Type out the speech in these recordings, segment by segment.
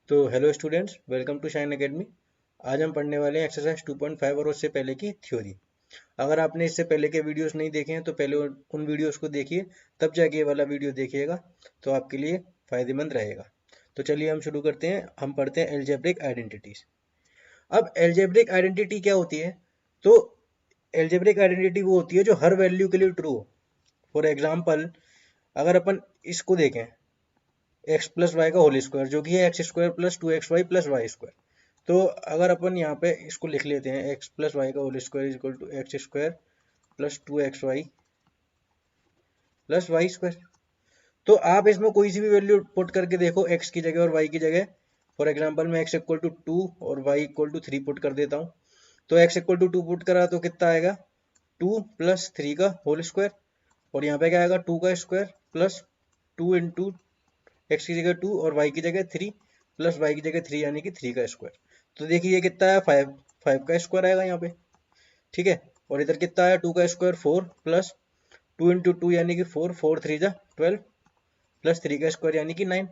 तो hello students, welcome to Shine Academy. आज हम पढ़ने वाले हैं एक्सरसाइज 2.5 और उससे पहले की थ्योरी। अगर आपने इससे पहले के वीडियोस नहीं देखे हैं तो पहले उन वीडियोस को देखिए, तब जाके ये वाला वीडियो देखिएगा तो आपके लिए फ़ायदेमंद रहेगा। तो चलिए हम शुरू करते हैं। हम पढ़ते हैं एल्जेब्रिक आइडेंटिटीज। अब एल्जेब्रिक आइडेंटिटी क्या होती है? तो एल्जेब्रिक आइडेंटिटी वो होती है जो हर वैल्यू के लिए ट्रू हो। फॉर एग्जाम्पल, अगर अपन इसको देखें, एक्स प्लस वाई का होल स्क्वायर जो कि है x square plus 2xy plus y square. तो अगर अपन यहाँ पे इसको लिख लेते हैं, एक्स प्लस वाई का whole square is equal to x square plus 2xy plus y square. तो आप इसमें कोई सी भी वैल्यू पुट करके देखो, एक्स की जगह और वाई की जगह। फॉर एग्जाम्पल मैं एक्स इक्वल टू 2 और वाई इक्वल टू 3 पुट कर देता हूँ। तो एक्स इक्वल टू 2 पुट करा तो कितना आएगा? 2 प्लस 3 का होल स्क्वायर, और यहाँ पे क्या आएगा? 2 का स्क्वायर प्लस 2 इंटू एक्स की जगह 2 और वाई की जगह 3 प्लस वाई की जगह 3 यानी कि 3 का स्क्वायर। तो देखिए ये कितना है? 5। 5 का स्क्वायर आएगा यहाँ पे, ठीक है। और इधर कितना आया? 2 का स्क्वायर 4 प्लस 2 इंटू 2 यानी कि 4, 4 3 जा 12 प्लस 3 का स्क्वायर यानी कि 9,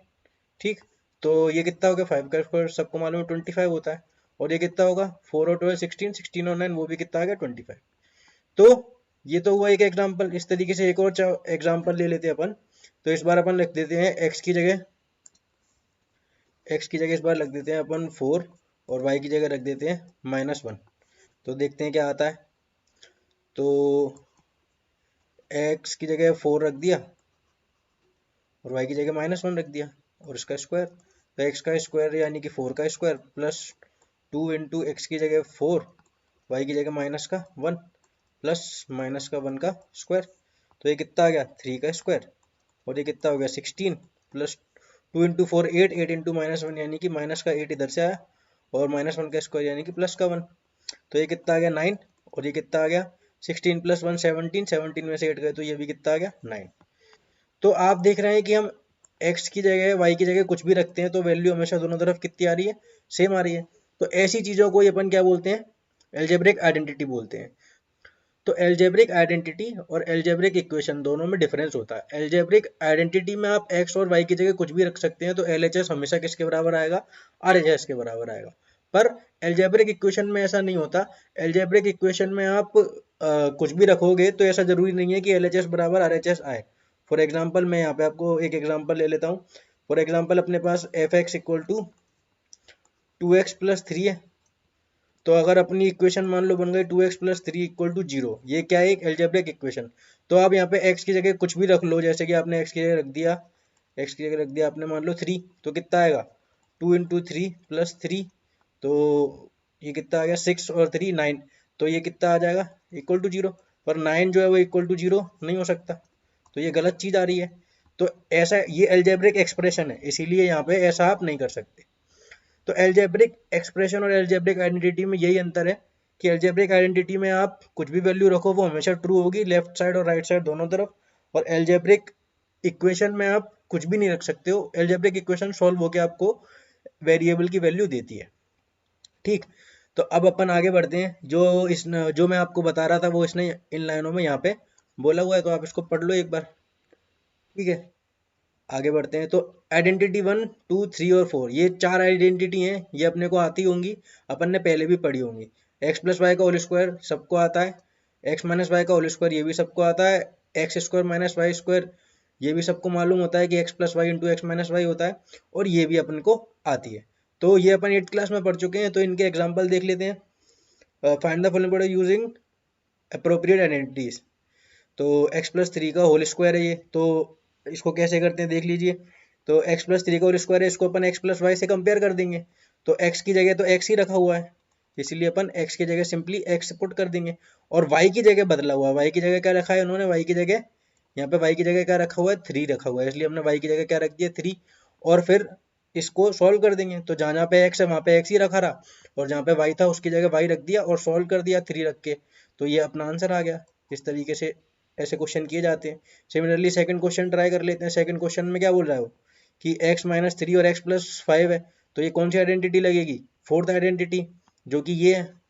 ठीक। तो ये कितना हो गया? 5 का स्क्वायर सबको मालूम है 25 होता है। और ये कितना होगा? 4 और 12 16, 16 और 9 वो भी कितना आ गया? 25। तो ये तो हुआ एक एग्जाम्पल। इस तरीके से एक और एग्जाम्पल ले लेते हैं अपन। तो इस बार अपन लिख देते हैं एक्स की जगह इस बार रख देते हैं अपन 4 और वाई की जगह रख देते हैं -1। तो देखते हैं क्या आता है। तो एक्स की जगह 4 रख दिया और वाई की जगह -1 रख दिया और इसका स्क्वायर। तो एक्स का स्क्वायर यानी कि 4 का स्क्वायर प्लस 2 इंटू एक्स की जगह 4, वाई की जगह -1 प्लस -1 का स्क्वायर। तो ये कितना आ गया? 3 का स्क्वायर। और ये कितना हो गया? 16 प्लस 2 इंटू 4 8, 8 इंटू -1 यानी कि माइनस का 8 इधर से आया और -1 का स्क्वायर यानी कि प्लस का 1। तो ये कितना आ गया? 9। और ये कितना आ गया? 16 प्लस 1 17, 17 में से 8 गए तो ये भी कितना आ गया? 9। तो आप देख रहे हैं कि हम x की जगह y की जगह कुछ भी रखते हैं तो वैल्यू हमेशा दोनों तरफ कितनी आ रही है? सेम आ रही है। तो ऐसी चीज़ों को अपन क्या बोलते हैं? एल्जेब्रिक आइडेंटिटी बोलते हैं। तो एल्जेब्रिक आइडेंटिटी और एल्जेब्रिक इक्वेशन दोनों में डिफरेंस होता है। एल्जेब्रिक आइडेंटिटी में आप x और y की जगह कुछ भी रख सकते हैं तो LHS हमेशा किसके बराबर आएगा? RHS के बराबर आएगा। पर एल्जेब्रिक इक्वेशन में ऐसा नहीं होता। एल्जेब्रिक इक्वेशन में आप कुछ भी रखोगे तो ऐसा जरूरी नहीं है कि LHS बराबर RHS आए। फॉर एग्जाम्पल मैं यहाँ पे आपको एक एग्जाम्पल ले लेता हूँ। फॉर एग्जाम्पल अपने पास f(x) equal to 2x plus 3 है। तो अगर अपनी इक्वेशन मान लो बन गई 2x प्लस 3 इक्वल टू 0, ये क्या है? एक एल्जेब्रिक इक्वेशन। तो आप यहाँ पे x की जगह कुछ भी रख लो, जैसे कि आपने x की जगह रख दिया, x की जगह रख दिया आपने मान लो 3, तो कितना आएगा? 2 इंटू 3 प्लस 3, तो ये कितना आ गया? 6 और 3 9। तो ये कितना आ जाएगा? Equal to 0। पर 9 जो है वो इक्वल टू 0 नहीं हो सकता, तो ये गलत चीज़ आ रही है। तो ऐसा ये एल्जेब्रिक एक्सप्रेशन है, इसीलिए यहाँ पे ऐसा आप नहीं कर सकते। तो एल्जेब्रिक एक्सप्रेशन और एल्जेब्रिक आइडेंटिटी में यही अंतर है कि एल्जेब्रिक आइडेंटिटी में आप कुछ भी वैल्यू रखो वो हमेशा ट्रू होगी, लेफ्ट साइड और राइट साइड दोनों तरफ। और एल्जेब्रिक इक्वेशन में आप कुछ भी नहीं रख सकते हो। एल्जेब्रिक इक्वेशन सॉल्व होकर आपको वेरिएबल की वैल्यू देती है, ठीक। तो अब अपन आगे बढ़ते हैं। जो मैं आपको बता रहा था वो इसने इन लाइनों में यहाँ पे बोला हुआ है, तो आप इसको पढ़ लो एक बार, ठीक है। आगे बढ़ते हैं। तो आइडेंटिटी 1 2 3 और 4, ये 4 आइडेंटिटी हैं, ये अपने को आती होंगी, अपन ने पहले भी पढ़ी होंगी। एक्स प्लस वाई का होल स्क्वायर सबको आता है, एक्स माइनस वाई का होल स्क्वायर ये भी सबको आता है, x square minus y square ये भी सबको मालूम होता है कि x plus y into x minus y होता है, और ये भी अपन को आती है। तो ये अपन 8th क्लास में पढ़ चुके हैं। तो इनके एग्जाम्पल देख लेते हैं। Find the following product using appropriate identities. तो x प्लस 3 का होल स्क्वायर है ये, तो इसको कैसे करते हैं देख लीजिए। तो x प्लस 3 का होल स्क्वायर है, इसको अपन x प्लस वाई से कंपेयर कर देंगे। तो x की जगह तो x ही रखा हुआ है, इसीलिए अपन x की जगह सिंपली x पुट कर देंगे। और y की जगह बदला हुआ है, y की जगह क्या रखा है उन्होंने? y की जगह यहाँ पे y की जगह क्या रखा हुआ है? 3 रखा हुआ है, इसलिए हमने y की जगह क्या रख दिया? 3। और फिर इसको सॉल्व कर देंगे। तो जहाँ जहाँ पे x है वहाँ पे x ही रखा रहा, और जहाँ पे y था उसकी जगह y रख दिया और सॉल्व कर दिया 3 रख के। तो ये अपना आंसर आ गया। इस तरीके से ऐसे क्वेश्चन किए जाते हैं। सिमिलरली सेकंड क्वेश्चन ट्राई कर लेते हैं। सेकंड क्वेश्चन में क्या बोल रहा है वो कि x माइनस 3 और x प्लस 5 है, तो ये कौन सी आइडेंटिटी लगेगी? फोर्थ आइडेंटिटी, जो कि ये है,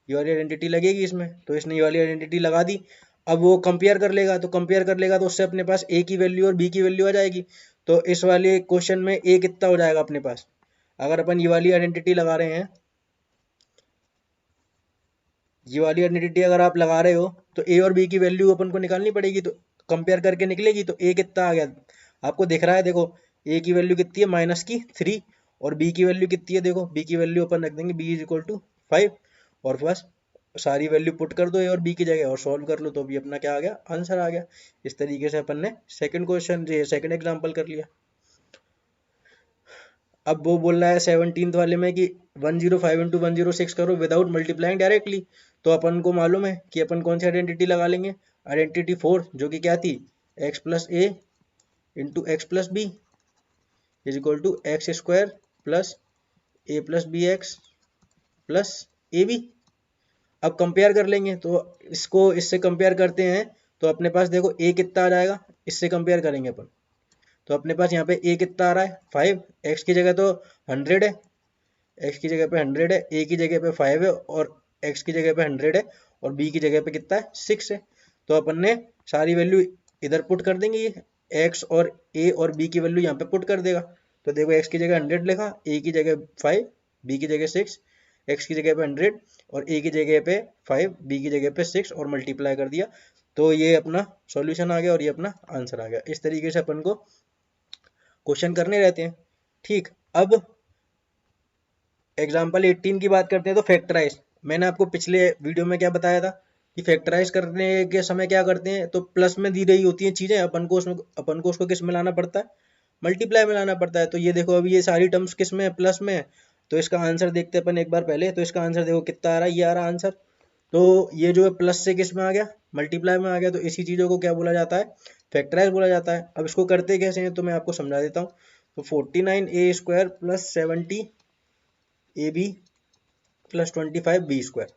ये वाली आइडेंटिटी लगेगी इसमें। तो इसने ये वाली आइडेंटिटी लगा दी। अब वो कंपेयर कर लेगा, तो कंपेयर कर लेगा तो उससे अपने पास a की वैल्यू और b की वैल्यू आ जाएगी। तो इस वाले क्वेश्चन में a कितना हो जाएगा अपने पास? अगर अपन ये वाली आइडेंटिटी लगा रहे हैं, ये वाली आइडेंटिटी अगर आप लगा रहे हो तो ए और बी की वैल्यू अपन को निकालनी पड़ेगी, तो कंपेयर करके निकलेगी। तो ए कितना आ गया आपको दिख रहा है, देखो ए की वैल्यू कितनी है -3 और बी की वैल्यू कितनी है, देखो बी की वैल्यू अपन रख देंगे बी इज इक्वल टू 5 और बस सारी वैल्यू पुट कर दो ए और बी की जगह और सॉल्व कर लो, तो भी अपना क्या आ गया, आंसर आ गया। इस तरीके से अपन ने सेकंड क्वेश्चन, सेकंड एग्जांपल कर लिया। अब वो बोल रहा है 17th वाले में कि 105 इंटू 106 करो विदाउट मल्टीप्लाइंग डायरेक्टली। तो अपन को मालूम है कि अपन कौन सी आइडेंटिटी लगा लेंगे, आइडेंटिटी 4 जो कि क्या थी, x plus a into x plus b is equal to x square plus a plus b x plus a b. अब कंपेयर कर लेंगे, तो इसको इससे कंपेयर करते हैं तो अपने पास देखो ए कितना आ जाएगा, इससे कंपेयर करेंगे अपन। तो अपने पास यहाँ पे ए कितना आ रहा है 5, एक्स की जगह तो 100 है, एक्स की जगह पे 100 है, ए की जगह पे 5 है और एक्स की जगह पे 100 है और बी की जगह पे कितना है 6 है। तो अपन ने सारी वैल्यू इधर पुट कर देंगे, ये एक्स और ए और बी की वैल्यू यहाँ पे पुट कर देगा। तो देखो एक्स की जगह 100 लिखा, ए की जगह 5, बी की जगह 6, एक्स की जगह पे 100 और ए की जगह पे 5, बी की जगह पे 6 और मल्टीप्लाई कर दिया। तो ये अपना सॉल्यूशन आ गया और ये अपना आंसर आ गया। इस तरीके से अपन को क्वेश्चन करने रहते हैं। ठीक, अब एग्जाम्पल 18 की बात करते हैं। तो फैक्टराइज, मैंने आपको पिछले वीडियो में क्या बताया था कि फैक्टराइज करने के समय क्या करते हैं, तो प्लस में दी रही होती हैं चीजें, अपन को उसको किस में लाना पड़ता है, मल्टीप्लाई में लाना पड़ता है। तो ये देखो अभी ये सारी टर्म्स किस में है, प्लस में है। तो इसका आंसर देखते हैं अपन एक बार पहले। तो इसका आंसर देखो कितना आ रहा है, ये आ रहा आंसर। तो ये जो है प्लस से किस में आ गया, मल्टीप्लाई में आ गया। तो इसी चीजों को क्या बोला जाता है, फैक्टराइज बोला जाता है। अब इसको करते कैसे हैं तो मैं आपको समझा देता हूँ। तो 49a square plus 70 a b plus 25 b square.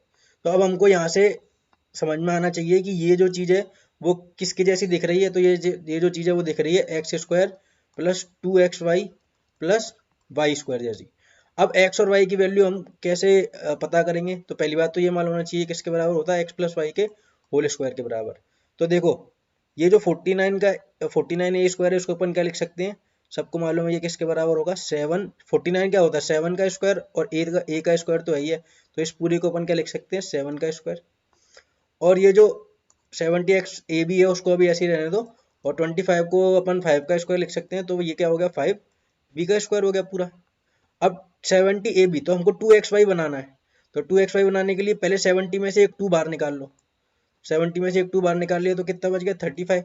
तो अब हमको यहाँ से समझ में आना चाहिए कि ये जो चीज़ है वो किसकी जैसी दिख रही है। तो ये जो चीज़ है वो दिख रही है x square plus 2xy plus y square जैसी। अब x और y की वैल्यू हम कैसे पता करेंगे, तो पहली बात तो ये मालूम होना चाहिए किसके बराबर होता है, एक्स प्लस वाई के होल स्क्वायर के बराबर। तो देखो ये जो 49 ए स्क्वायर है उसको अपन क्या लिख सकते हैं, सबको मालूम है ये किसके बराबर होगा, 7। 49 क्या होता है 7 का स्क्वायर और ए का स्क्वायर तो है ही है। तो इस पूरी को अपन क्या लिख सकते हैं 7 का स्क्वायर। और ये जो 70x ए बी है उसको अभी ऐसे ही रहने दो और 25 को अपन 5 का स्क्वायर लिख सकते हैं। तो ये क्या हो गया 5 बी का स्क्वायर हो गया पूरा। अब 70 ए बी तो हमको 2xy बनाना है। तो 2xy बनाने के लिए पहले 70 में से एक 2 बाहर निकाल लो। 70 में से एक 2 बाहर निकाल लिया तो कितना बच गया 35।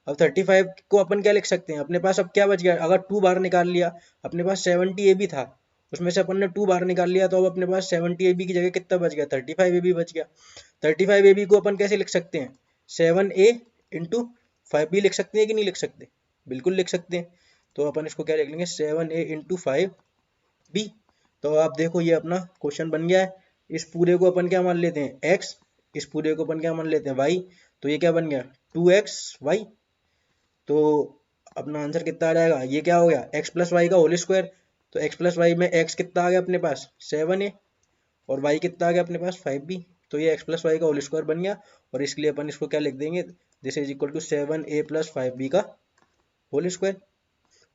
अब 35 को अपन क्या लिख सकते हैं, अपने पास अब क्या बच गया, अगर 2 बाहर निकाल लिया, अपने पास 70 ए बी था उसमें से अपन ने 2 बाहर निकाल लिया, तो अब अपने पास 70 ए बी की जगह कितना बच गया 35 ए बी बच गया। 35 ए बी को अपन कैसे लिख सकते हैं, 7a इंटू 5b लिख सकते हैं कि नहीं लिख सकते, बिल्कुल लिख सकते हैं। तो अपन इसको क्या लिख लेंगे 7a इंटू 5b। तो आप देखो ये अपना क्वेश्चन बन गया है। इस पूरे को अपन क्या मान लेते हैं x, इस पूरे को अपन क्या मान लेते हैं y। तो ये क्या बन गया 2xy। तो अपना आंसर कितना आ जाएगा, ये क्या हो गया x प्लस वाई का होल स्क्वायर। तो x प्लस वाई में x कितना आ गया अपने पास 7a और y कितना आ गया अपने पास 5b। तो ये x प्लस वाई का होल स्क्वायर बन गया और इसके लिए अपन इसको क्या लिख देंगे, this is equal to 7a plus 5b का होल स्क्वायर।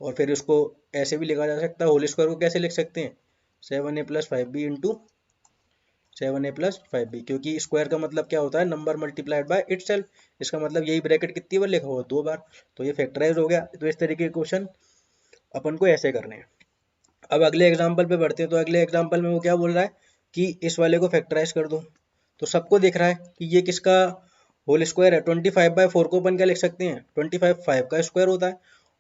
और फिर उसको ऐसे भी लिखा जा सकता है, होल स्क्वायर को कैसे लिख सकते हैं 7a plus 5b into 7a plus 5b, क्योंकि स्क्वायर का मतलब क्या होता है नंबर मल्टीप्लाइड बाय इटसेल्फ। इसका मतलब यही ब्रैकेट कितनी बार लिखा हुआ 2 बार। तो ये फैक्टराइज हो गया। तो इस तरीके के क्वेश्चन अपन को ऐसे करने हैं। अब अगले एग्जाम्पल पे बढ़ते हैं। तो अगले एग्जाम्पल में वो क्या बोल रहा है कि इस वाले को फैक्टराइज कर दो। तो सबको दिख रहा है कि ये किसका होल स्क्वायर है, 25/4 को अपन क्या लिख सकते हैं 25 5 का स्क्वायर होता है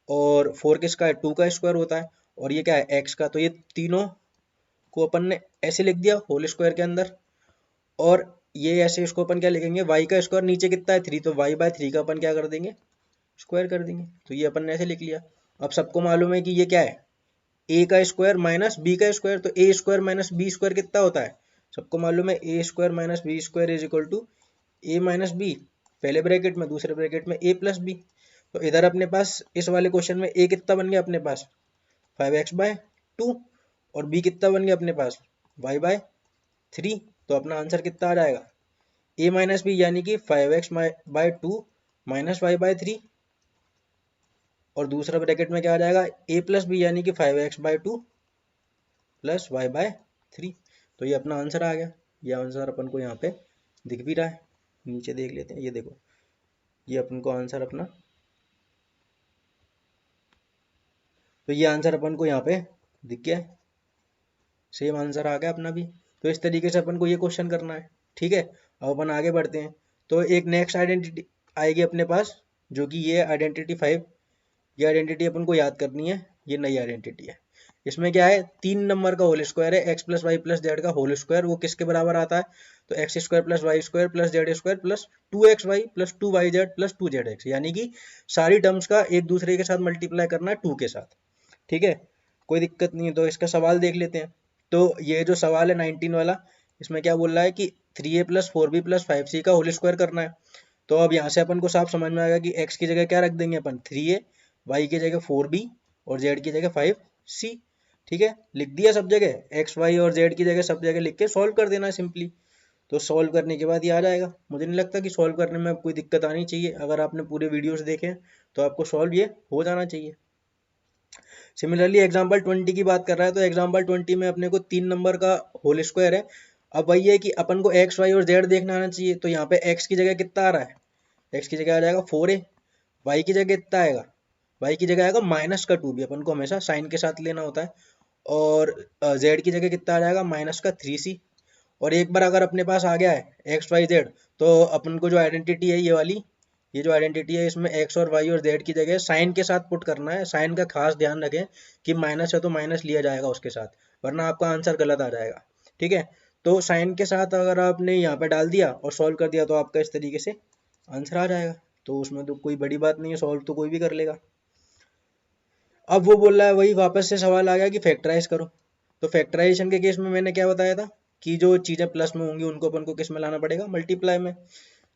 और 4 किसका है 2 का स्क्वायर होता है और ये क्या है x का। तो ये तीनों को अपन ने ऐसे लिख दिया होल स्क्वायर के अंदर। और ये ऐसे इसको अपन क्या लिखेंगे y का स्क्वायर, नीचे कितना है 3 तो y/3 का अपन क्या कर देंगे स्क्वायर कर देंगे। तो ये अपन ने ऐसे लिख लिया। अब सबको मालूम है कि ये क्या है a का स्क्वायर माइनस b का स्क्वायर। तो a square minus b square कितना होता है, सबको मालूम है a square minus b square is equal to a minus b, पहले ब्रैकेट में दूसरे ब्रैकेट में a प्लस b। तो इधर अपने पास इस वाले क्वेश्चन में a कितना बन गया अपने पास 5x/2 और b कितना बन गया अपने पास y/3। तो अपना आंसर कितना आ जाएगा a माइनस बी यानी कि 5x/2 माइनस y/3 और दूसरा ब्रैकेट में क्या आ जाएगा a प्लस बी यानी कि 5x/2 प्लस वाई बाय 3। तो ये अपना आंसर आ गया। ये आंसर अपन को यहाँ पे दिख भी रहा है, नीचे देख लेते हैं, ये देखो ये अपन को आंसर अपना, तो ये आंसर अपन को यहाँ पे दिख गया है, सेम आंसर आ गया अपना भी। तो इस तरीके से अपन को ये क्वेश्चन करना है, ठीक है। अब अपन आगे बढ़ते हैं। तो एक नेक्स्ट आइडेंटिटी आएगी अपने पास, जो कि ये आइडेंटिटी 5। ये आइडेंटिटी अपन को याद करनी है, ये नई आइडेंटिटी है। इसमें क्या है, 3 नंबर का होल स्क्वायर है, x plus y plus z का होल स्क्वायर, वो किसके बराबर आता है, तो x square plus y square plus z square plus 2xy plus 2yz plus 2zx, यानी कि सारी टर्म्स का एक दूसरे के साथ मल्टीप्लाई करना है 2 के साथ, ठीक है। कोई दिक्कत नहीं है। तो इसका सवाल देख लेते हैं। तो ये जो सवाल है 19 वाला, इसमें क्या बोल रहा है कि 3a plus 4b plus 5c का होल स्क्वायर करना है। तो अब यहाँ से अपन को साफ समझ में आएगा कि x की जगह क्या रख देंगे अपन, 3a, y की जगह 4b और z की जगह 5c, ठीक है। लिख दिया सब जगह, x y और z की जगह सब जगह लिख के सॉल्व कर देना सिंपली। तो सॉल्व करने के बाद ये आ जाएगा। मुझे नहीं लगता कि सॉल्व करने में कोई दिक्कत आनी चाहिए। अगर आपने पूरे वीडियोस देखे तो आपको सॉल्व ये हो जाना चाहिए। सिमिलरली एग्जाम्पल 20 की बात कर रहा है, तो एग्जाम्पल 20 में अपने को 3 नंबर का होल स्क्वायर है। अब वही है कि अपन को एक्स वाई और जेड देखना आना चाहिए। तो यहाँ पे एक्स की जगह कितना आ रहा है, एक्स की जगह आ जाएगा 4a, वाई की जगह कितना आएगा, वाई की जगह आएगा माइनस का 2b, अपन को हमेशा साइन के साथ लेना होता है। और जेड की जगह कितना आ जाएगा, माइनस का 3c। और एक बार अगर अपने पास आ गया है एक्स वाई जेड, तो अपन को जो आइडेंटिटी है ये वाली, ये जो आइडेंटिटी है इसमें एक्स और वाई और जेड की जगह साइन के साथ पुट करना है। साइन का खास ध्यान रखें कि माइनस है तो माइनस लिया जाएगा उसके साथ, वरना आपका आंसर गलत आ जाएगा, ठीक है। तो साइन के साथ अगर आपने यहाँ पे डाल दिया और सॉल्व कर दिया तो आपका इस तरीके से आंसर आ जाएगा। तो उसमें तो कोई बड़ी बात नहीं है, सॉल्व तो कोई भी कर लेगा। अब वो बोल रहा है, वही वापस से सवाल आ गया कि फैक्टराइज करो। तो फैक्टराइजेशन के केस में मैंने क्या बताया था कि जो चीज़ें प्लस में होंगी उनको अपन को किस में लाना पड़ेगा, मल्टीप्लाई में।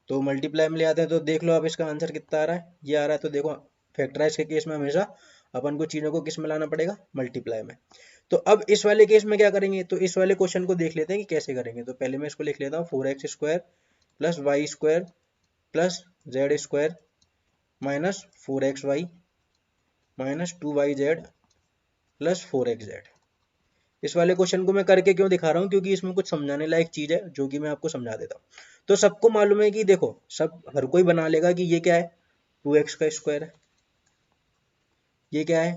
तो मल्टीप्लाई में ले आते हैं। तो देख लो आप इसका आंसर कितना आ रहा है, ये आ रहा है। तो देखो फैक्टराइज के केस में हमेशा अपन को चीज़ों को किस में लाना पड़ेगा, मल्टीप्लाई में। तो अब इस वाले केस में क्या करेंगे, तो इस वाले क्वेश्चन को देख लेते हैं कि कैसे करेंगे। तो पहले मैं इसको लिख लेता हूँ, 4x square plus y square plus z square minus 4xy minus 2yz plus 4xz। इस वाले क्वेश्चन को मैं करके क्यों दिखा रहा हूँ, क्योंकि इसमें कुछ समझाने लायक चीज है जो कि मैं आपको समझा देता हूँ। तो सबको मालूम है कि देखो, सब हर कोई बना लेगा कि ये क्या है, 2x का स्क्वायर है, ये क्या है,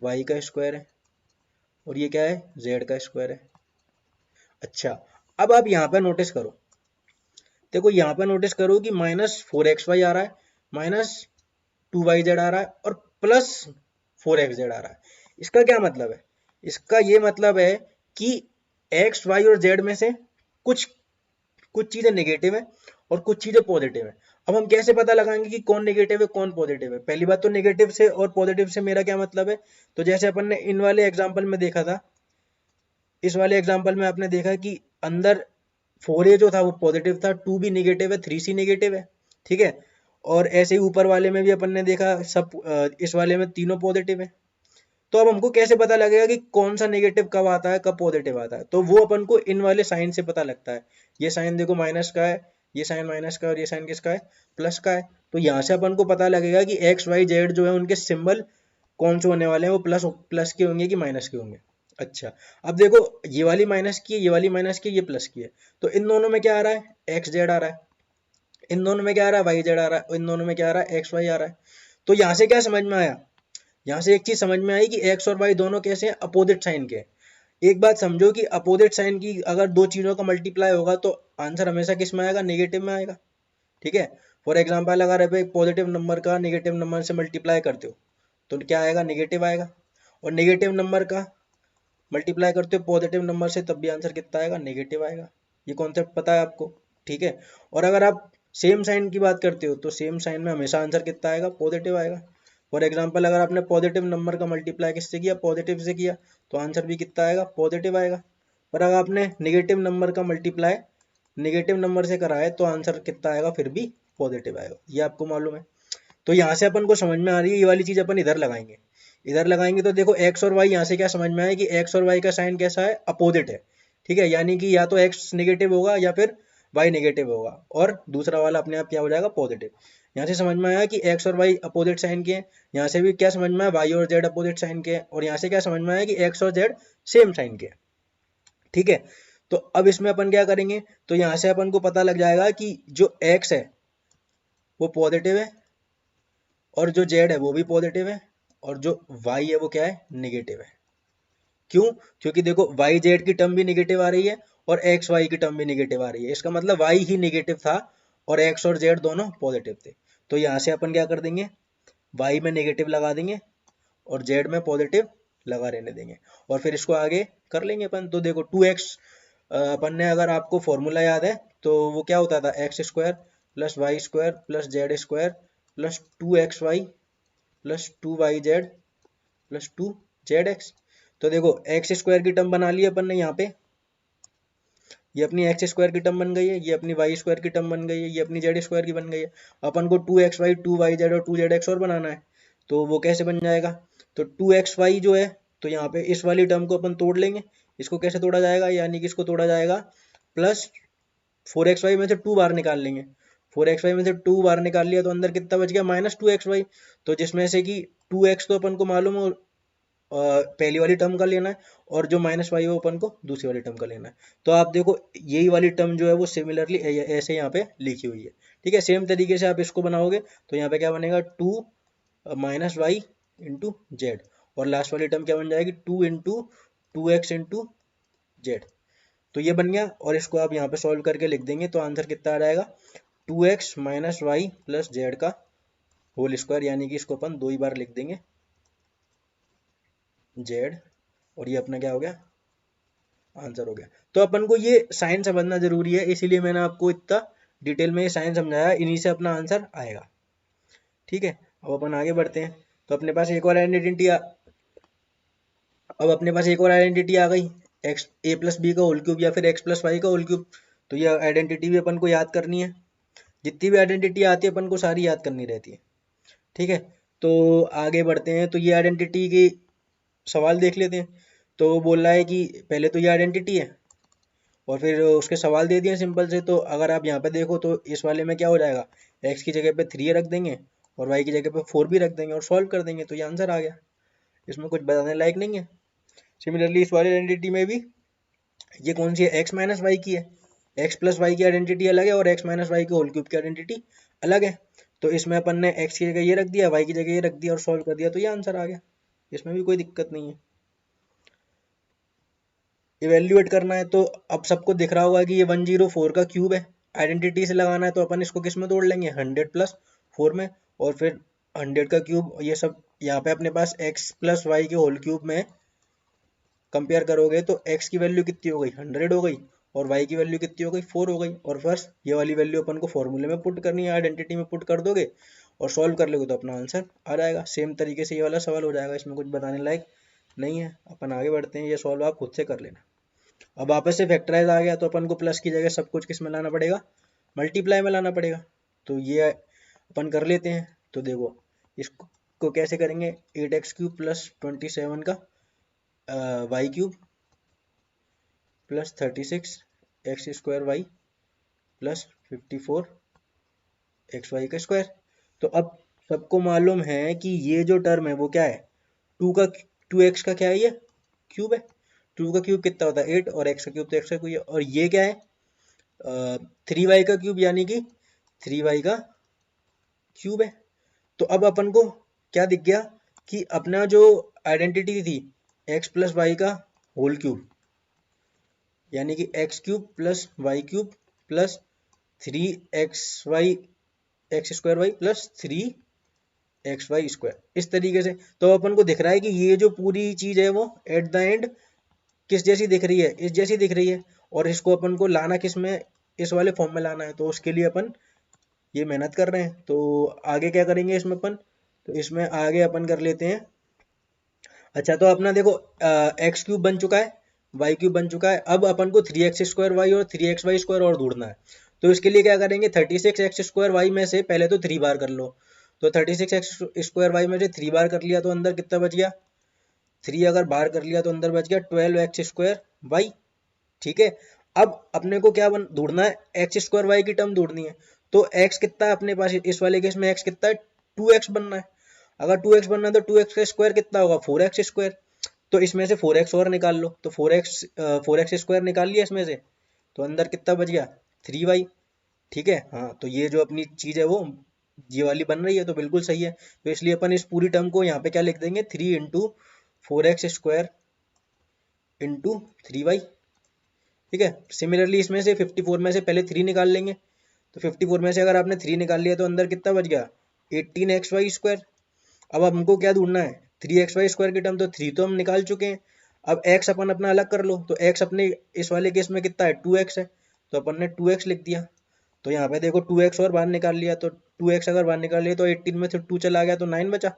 y का स्क्वायर है, और ये क्या है, z का स्क्वायर है। अच्छा, अब आप यहाँ पे नोटिस करो, देखो यहाँ पे नोटिस करो कि -4xy आ रहा है, -2yz आ रहा है और +4xz आ रहा है। इसका क्या मतलब है, इसका ये मतलब है कि x, y और z में से कुछ कुछ चीजें नेगेटिव है और कुछ चीजें पॉजिटिव है। अब हम कैसे पता लगाएंगे कि कौन नेगेटिव है कौन पॉजिटिव है। पहली बात तो नेगेटिव से और पॉजिटिव से मेरा क्या मतलब है, तो जैसे अपन ने इन वाले एग्जाम्पल में देखा था, इस वाले एग्जाम्पल में आपने देखा कि अंदर 4a जो था वो पॉजिटिव था, 2 भी नेगेटिव है, 3c नेगेटिव है, ठीक है। और ऐसे ही ऊपर वाले में भी अपन ने देखा सब इस वाले में तीनों पॉजिटिव है। तो अब हमको कैसे पता लगेगा कि कौन सा नेगेटिव कब आता है कब पॉजिटिव आता है, तो वो अपन को इन वाले साइन से पता लगता है। ये साइन देखो माइनस का है, ये साइन माइनस का है, और ये साइन किसका है, प्लस का है। तो यहाँ से अपन को पता लगेगा कि एक्स वाई जेड जो है उनके सिंबल कौन से होने वाले हैं, वो प्लस प्लस के होंगे कि माइनस के होंगे। अच्छा, अब देखो ये वाली माइनस की है, ये वाली माइनस की है, ये प्लस की है। तो इन दोनों में क्या आ रहा है, एक्स जेड आ रहा है, इन दोनों में क्या आ रहा है, वाई जेड आ रहा है, इन दोनों में क्या आ रहा है, एक्स वाई आ रहा है। तो यहाँ से क्या समझ में आया, यहाँ से एक चीज समझ में आई कि एक्स और वाई दोनों कैसे हैं, अपोजिट साइन के। एक बात समझो कि अपोजिट साइन की अगर दो चीजों का मल्टीप्लाई होगा तो आंसर हमेशा किस में आएगा, नेगेटिव में आएगा, ठीक है। फॉर एग्जाम्पल अगर आप एक पॉजिटिव नंबर का नेगेटिव नंबर से मल्टीप्लाई करते हो तो क्या आएगा, नेगेटिव आएगा। और नेगेटिव नंबर का मल्टीप्लाई करते हो पॉजिटिव नंबर से तब भी आंसर कितना आएगा, नेगेटिव आएगा। ये कॉन्सेप्ट पता है आपको, ठीक है। और अगर आप सेम साइन की बात करते हो तो सेम साइन में हमेशा आंसर कितना आएगा, पॉजिटिव आएगा। फॉर एग्जाम्पल अगर आपने पॉजिटिव नंबर का मल्टीप्लाई किससे किया, पॉजिटिव से किया, तो आंसर भी कितना आएगा, पॉजिटिव आएगा। पर अगर आपने निगेटिव नंबर का मल्टीप्लाई निगेटिव नंबर से करा है तो आंसर कितना आएगा, फिर भी पॉजिटिव आएगा। ये आपको मालूम है। तो यहाँ से अपन को समझ में आ रही है, ये वाली चीज अपन इधर लगाएंगे। इधर लगाएंगे तो देखो एक्स और वाई, यहाँ से क्या समझ में आया कि एक्स और वाई का साइन कैसा है, अपोजिट है, ठीक है। यानी कि या तो एक्स नेगेटिव होगा या फिर वाई नेगेटिव होगा, और दूसरा वाला अपने आप क्या हो जाएगा, पॉजिटिव। यहाँ से समझ में आया कि एक्स और वाई अपोजिट साइन के हैं, यहाँ से भी क्या समझ में आया वाई और जेड अपोजिट साइन के हैं, और यहाँ से क्या समझ में आया कि एक्स और जेड सेम साइन के हैं। ठीक है, तो अब इसमें अपन क्या करेंगे, तो यहाँ से अपन को पता लग जाएगा कि जो एक्स है वो पॉजिटिव है और जो जेड है वो भी पॉजिटिव है, और जो वाई है वो क्या है, निगेटिव है। क्यों? क्योंकि देखो वाई जेड की टर्म भी निगेटिव आ रही है और एक्स वाई की टर्म भी निगेटिव आ रही है, इसका मतलब वाई ही निगेटिव था और एक्स और जेड दोनों पॉजिटिव थे। तो यहाँ से अपन क्या कर देंगे, वाई में नेगेटिव लगा देंगे और जेड में पॉजिटिव लगा रहने देंगे, और फिर इसको आगे कर लेंगे अपन। तो देखो 2x अपन ने, अगर आपको फॉर्मूला याद है तो वो क्या होता था, x square plus y square plus z square plus 2xy plus 2yz plus 2zx। तो देखो एक्स स्क्वायर की टर्म बना ली अपन ने यहाँ पे, ये अपनी एक्स स्क्वायर की टर्म बन गई है, ये अपनी वाई स्क्वायर की टर्म बन गई है, ये अपनी जेड स्क्वायर की बन गई है। अपन को 2xy 2yz और 2zx और बनाना है, तो वो कैसे बन जाएगा, तो 2xy जो है, तो यहाँ पे इस वाली टर्म को अपन तोड़ लेंगे। इसको कैसे तोड़ा जाएगा, यानी कि इसको तोड़ा जाएगा प्लस 4xy में से 2 बार निकाल लेंगे, 4xy में से 2 बार निकाल लिया तो अंदर कितना बच गया, माइनस 2xy। तो जिसमें से कि 2x तो अपन को मालूम है पहली वाली टर्म का लेना है, और जो माइनस वाई वो अपन को दूसरी वाली टर्म का लेना है। तो आप देखो यही वाली टर्म जो है वो सिमिलरली ऐसे यहाँ पे लिखी हुई है। ठीक है, सेम तरीके से आप इसको बनाओगे तो यहाँ पे क्या बनेगा, 2 माइनस वाई इंटू जेड, और लास्ट वाली टर्म क्या बन जाएगी, 2 इंटू 2x इंटू जेड। तो ये बन गया, और इसको आप यहाँ पे सॉल्व करके लिख देंगे तो आंसर कितना आ जाएगा, 2x minus y plus z का होल स्क्वायर, यानी कि इसको अपन 2 ही बार लिख देंगे जेड, और ये अपना क्या हो गया, आंसर हो गया। तो अपन को ये साइन समझना जरूरी है, इसीलिए मैंने आपको इतना डिटेल में ये साइन समझाया, इन्हीं से अपना आंसर आएगा। ठीक है, अब अपन आगे बढ़ते हैं। तो अपने पास एक और आइडेंटिटी अब अपने पास एक और आइडेंटिटी आ गई, एक्स ए प्लस बी का होल क्यूब या फिर एक्स प्लस वाई का होल क्यूब। तो ये आइडेंटिटी भी अपन को याद करनी है, जितनी भी आइडेंटिटी आती है अपन को सारी याद करनी रहती है। ठीक है, तो आगे बढ़ते हैं। तो ये आइडेंटिटी की सवाल देख लेते हैं। तो बोल रहा है कि पहले तो ये आइडेंटिटी है और फिर उसके सवाल दे दिए सिंपल से। तो अगर आप यहाँ पे देखो तो इस वाले में क्या हो जाएगा, एक्स की जगह पे 3 रख देंगे और वाई की जगह पे 4 भी रख देंगे और सॉल्व कर देंगे, तो ये आंसर आ गया। इसमें कुछ बताने लायक नहीं है। सिमिलरली इस वाली आइडेंटिटी में भी, ये कौन सी है, एक्स माइनस वाई की है, एक्स प्लस वाई की आइडेंटिटी अलग है और एक्स माइनस वाई के होल क्यूब की आइडेंटिटी अलग है। तो इसमें अपन ने एक्स की जगह ये रख दिया, वाई की जगह ये रख दिया और सॉल्व कर दिया, तो ये आंसर आ गया। इसमें भी कोई दिक्कत नहीं है। इवेल्युएट करना है तो अब सबको दिख रहा होगा कि ये 104 का क्यूब है, आइडेंटिटी से लगाना है तो अपन इसको किस में तोड़ लेंगे, 100 प्लस 4 में, और फिर 100 का क्यूब, ये सब यहाँ पे अपने पास x प्लस वाई के होल क्यूब में कंपेयर करोगे तो x की वैल्यू कितनी हो गई, 100 हो गई, और y की वैल्यू कितनी हो गई, 4 हो गई। और बस ये वाली वैल्यू अपन को फॉर्मूले में पुट करनी है, आइडेंटिटी में पुट कर दोगे और सॉल्व कर लोगे तो अपना आंसर आ जाएगा। सेम तरीके से ये वाला सवाल हो जाएगा, इसमें कुछ बताने लायक नहीं है। अपन आगे बढ़ते हैं, ये सॉल्व आप खुद से कर लेना। अब वापस से फैक्टराइज आ गया तो अपन को प्लस की जगह सब कुछ किस में लाना पड़ेगा, मल्टीप्लाई में लाना पड़ेगा। तो ये अपन कर लेते हैं। तो देखो इसको कैसे करेंगे, 8x क्यूब प्लस 27 का y cube plus 36 x square y plus 54 x y का स्क्वायर। तो अब सबको मालूम है कि ये जो टर्म है वो क्या है, 2x का क्या है, ये क्यूब है। 2 का क्यूब कितना होता है, 8, और x का क्यूब तो x का क्यूब है, और ये क्या है 3y का क्यूब, यानी कि 3y का क्यूब है। तो अब अपन को क्या दिख गया कि अपना जो आइडेंटिटी थी x प्लस वाई का होल क्यूब, यानी कि x cube plus y cube plus 3xy x square y plus 3xy square, इस तरीके से। तो अपन को दिख रहा है कि ये जो पूरी चीज है वो एट द एंड किस जैसी दिख रही है, इस जैसी दिख रही है, और इसको अपन को लाना किस में, इस वाले फॉर्म में लाना है। तो उसके लिए अपन ये मेहनत कर रहे हैं। तो आगे क्या करेंगे इसमें अपन, तो इसमें आगे अपन कर लेते हैं। अच्छा, तो अपना देखो एक्स क्यूब बन चुका है, वाई क्यूब बन चुका है, अब अपन को 3x स्क्वायर वाई और 3xy स्क्वायर और ढूंढना है। तो इसके लिए क्या करेंगे, 36x स्क्वायर वाई में से पहले तो 3 बार कर लो। तो 36x स्क्वायर वाई में से 3 बार कर लिया तो अंदर कितना बच गया, 3 अगर बाहर कर लिया तो अंदर बच गया 12x स्क्वायर वाई। ठीक है, अब अपने को क्या ढूंढना है, एक्स स्क्वायर वाई की टर्म ढूंढनी है। तो x कितना है अपने पास, इस वाले केस में x कितना है, 2x बनना है। अगर 2x बनना है तो 2x का स्क्वायर कितना होगा, 4x स्क्वायर। तो इसमें से 4x और निकाल लो, तो 4x स्क्वायर निकाल लिया इसमें से, तो अंदर कितना बच गया, 3y। ठीक है, हाँ, तो ये जो अपनी चीज है वो ये वाली बन रही है, तो बिल्कुल सही है। तो इसलिए अपन इस पूरी टर्म को यहाँ पे क्या लिख देंगे, 3 into 4x square into 3y। ठीक है, सिमिलरली इसमें से 54 में से पहले 3 निकाल लेंगे, तो 54 में से अगर आपने 3 निकाल लिया तो अंदर कितना बच गया, 18xy स्क्वायर। अब हमको क्या ढूंढना है, 3xy स्क्वायर की टर्म, तो 3 तो हम निकाल चुके हैं। अब x अपन अपना अलग कर लो, तो x अपने इस वाले केस में कितना है, 2x है, तो अपन ने 2x लिख दिया। तो यहाँ पे देखो 2x और बाहर निकाल लिया, तो 2x अगर बाहर निकाल लिया तो 18 में से 2 चला गया तो 9 बचा,